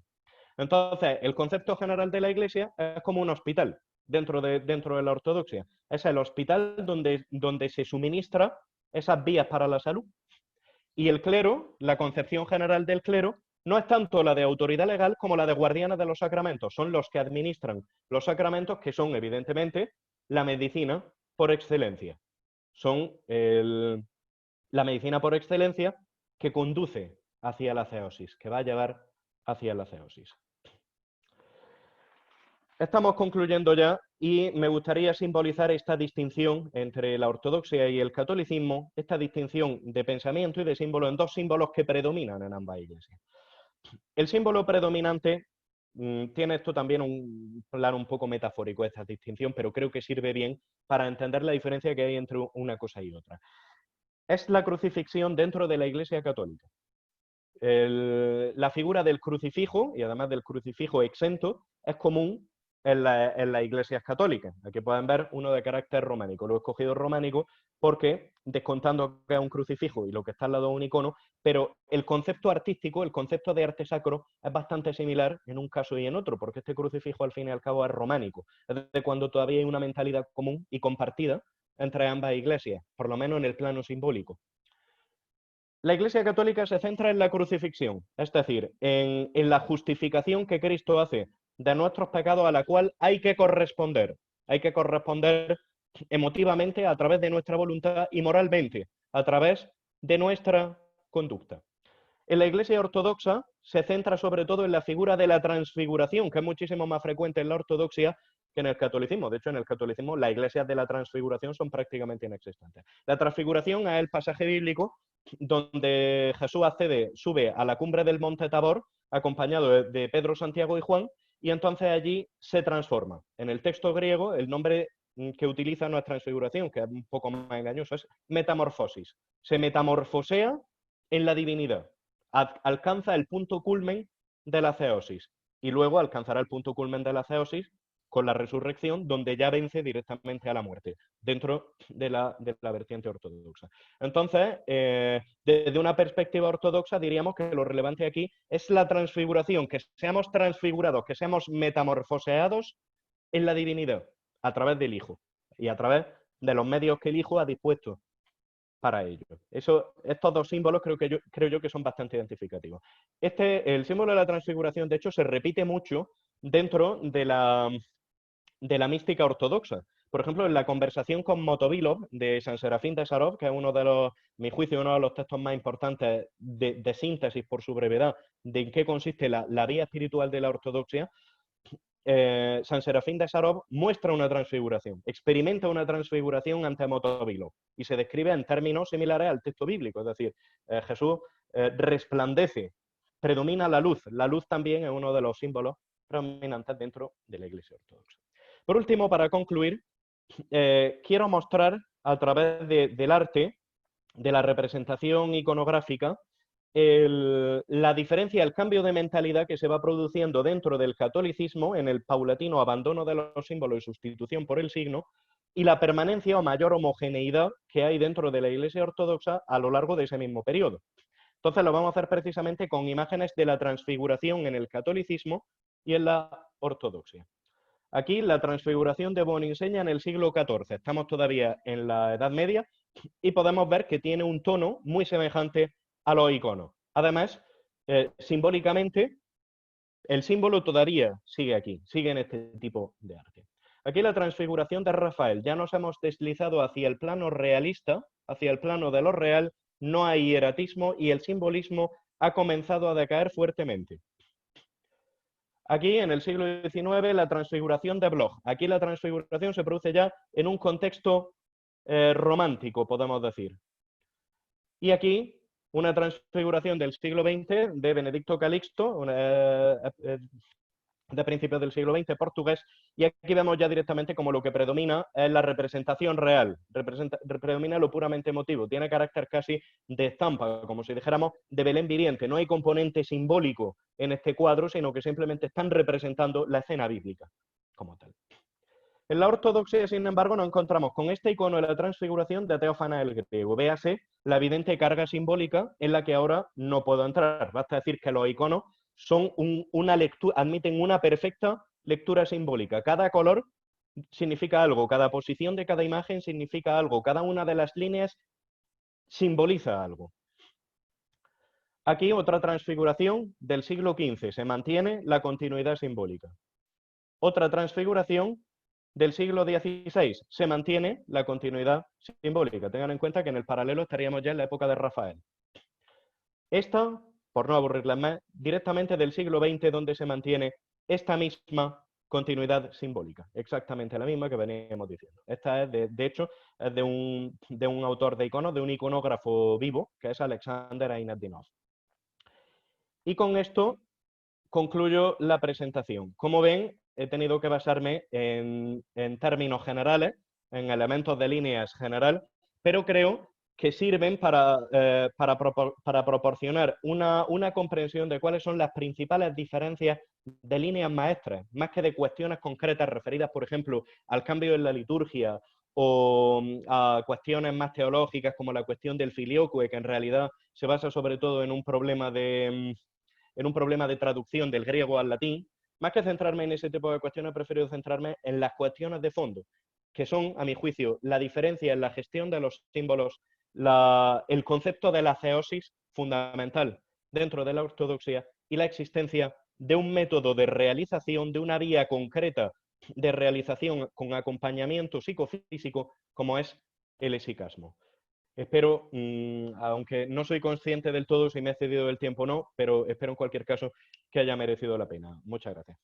Entonces, el concepto general de la Iglesia es como un hospital dentro de la ortodoxia. Es el hospital donde se suministra esas vías para la salud. Y el clero, la concepción general del clero, no es tanto la de autoridad legal como la de guardianes de los sacramentos. Son los que administran los sacramentos, que son, evidentemente, la medicina por excelencia. Son la medicina por excelencia que conduce hacia la ceosis, que va a llevar hacia la ceosis. Estamos concluyendo ya y me gustaría simbolizar esta distinción entre la ortodoxia y el catolicismo, esta distinción de pensamiento y de símbolo en dos símbolos que predominan en ambas iglesias. El símbolo predominante tiene esto también un plano un poco metafórico, esta distinción, pero creo que sirve bien para entender la diferencia que hay entre una cosa y otra. Es la crucifixión dentro de la Iglesia católica. La figura del crucifijo, y además del crucifijo exento, es común en las iglesias católicas. Aquí pueden ver uno de carácter románico. Lo he escogido románico porque, descontando que es un crucifijo y lo que está al lado de un icono, pero el concepto artístico, el concepto de arte sacro, es bastante similar en un caso y en otro, porque este crucifijo al fin y al cabo es románico. Es de cuando todavía hay una mentalidad común y compartida entre ambas iglesias, por lo menos en el plano simbólico. La Iglesia Católica se centra en la crucifixión, es decir, en la justificación que Cristo hace de nuestros pecados, a la cual hay que corresponder. Hay que corresponder emotivamente a través de nuestra voluntad y moralmente a través de nuestra conducta. En la Iglesia ortodoxa se centra sobre todo en la figura de la transfiguración, que es muchísimo más frecuente en la ortodoxia que en el catolicismo. De hecho, en el catolicismo las iglesias de la transfiguración son prácticamente inexistentes. La transfiguración es el pasaje bíblico donde Jesús sube a la cumbre del monte Tabor, acompañado de Pedro, Santiago y Juan, y entonces allí se transforma. En el texto griego, el nombre que utiliza no es transfiguración, que es un poco más engañoso, es metamorfosis. Se metamorfosea en la divinidad. Alcanza el punto culmen de la ceosis y luego alcanzará el punto culmen de la ceosis con la resurrección, donde ya vence directamente a la muerte, dentro de la vertiente ortodoxa. Entonces, desde una perspectiva ortodoxa, diríamos que lo relevante aquí es la transfiguración, que seamos transfigurados, que seamos metamorfoseados en la divinidad, a través del Hijo, y a través de los medios que el Hijo ha dispuesto para ello. Estos dos símbolos creo yo que son bastante identificativos. El símbolo de la transfiguración, de hecho, se repite mucho dentro de la mística ortodoxa. Por ejemplo, en la conversación con Motovilov de San Serafín de Sarov, que es mi juicio, uno de los textos más importantes de síntesis por su brevedad, de en qué consiste la vía espiritual de la ortodoxia, San Serafín de Sarov muestra una transfiguración, experimenta una transfiguración ante Motovilov y se describe en términos similares al texto bíblico, es decir, Jesús resplandece, predomina la luz también es uno de los símbolos predominantes dentro de la Iglesia ortodoxa. Por último, para concluir, quiero mostrar a través del arte, de la representación iconográfica, la diferencia, el cambio de mentalidad que se va produciendo dentro del catolicismo en el paulatino abandono de los símbolos y sustitución por el signo, y la permanencia o mayor homogeneidad que hay dentro de la Iglesia ortodoxa a lo largo de ese mismo periodo. Entonces lo vamos a hacer precisamente con imágenes de la transfiguración en el catolicismo y en la ortodoxia. Aquí la transfiguración de Boninsegna en el siglo XIV. Estamos todavía en la Edad Media y podemos ver que tiene un tono muy semejante a los iconos. Además, simbólicamente, el símbolo todavía sigue aquí, sigue en este tipo de arte. Aquí la transfiguración de Rafael. Ya nos hemos deslizado hacia el plano realista, hacia el plano de lo real, no hay hieratismo y el simbolismo ha comenzado a decaer fuertemente. Aquí, en el siglo XIX, la transfiguración de Bloch. Aquí la transfiguración se produce ya en un contexto romántico, podemos decir. Y aquí, una transfiguración del siglo XX de Benedicto Calixto, de principios del siglo XX, portugués, y aquí vemos ya directamente como lo que predomina es la representación real, predomina lo puramente emotivo, tiene carácter casi de estampa, como si dijéramos de Belén viviente, no hay componente simbólico en este cuadro, sino que simplemente están representando la escena bíblica como tal. En la ortodoxia, sin embargo, nos encontramos con este icono de la transfiguración de Teófana el griego. Véase la evidente carga simbólica en la que ahora no puedo entrar. Basta decir que los iconos son una lectura, admiten una perfecta lectura simbólica. Cada color significa algo, cada posición de cada imagen significa algo, cada una de las líneas simboliza algo. Aquí otra transfiguración del siglo XV, se mantiene la continuidad simbólica. Otra transfiguración del siglo XVI, se mantiene la continuidad simbólica. Tengan en cuenta que en el paralelo estaríamos ya en la época de Rafael. Esta, por no aburrirlas más, directamente del siglo XX, donde se mantiene esta misma continuidad simbólica, exactamente la misma que veníamos diciendo. Esta es, de hecho, es de un autor de iconos, de un iconógrafo vivo, que es Alexander Ainatdinov. Y con esto concluyo la presentación. Como ven, he tenido que basarme en términos generales, en elementos de líneas general, pero creo que sirven para proporcionar una comprensión de cuáles son las principales diferencias de líneas maestras, más que de cuestiones concretas referidas, por ejemplo, al cambio en la liturgia o a cuestiones más teológicas como la cuestión del filioque, que en realidad se basa sobre todo en un problema de traducción del griego al latín. Más que centrarme en ese tipo de cuestiones, he preferido centrarme en las cuestiones de fondo, que son, a mi juicio, la diferencia en la gestión de los símbolos, el concepto de la ceosis fundamental dentro de la ortodoxia y la existencia de un método de realización, de una vía concreta de realización con acompañamiento psicofísico, como es el esicasmo. Espero, aunque no soy consciente del todo si me he cedido el tiempo o no, pero espero en cualquier caso que haya merecido la pena. Muchas gracias.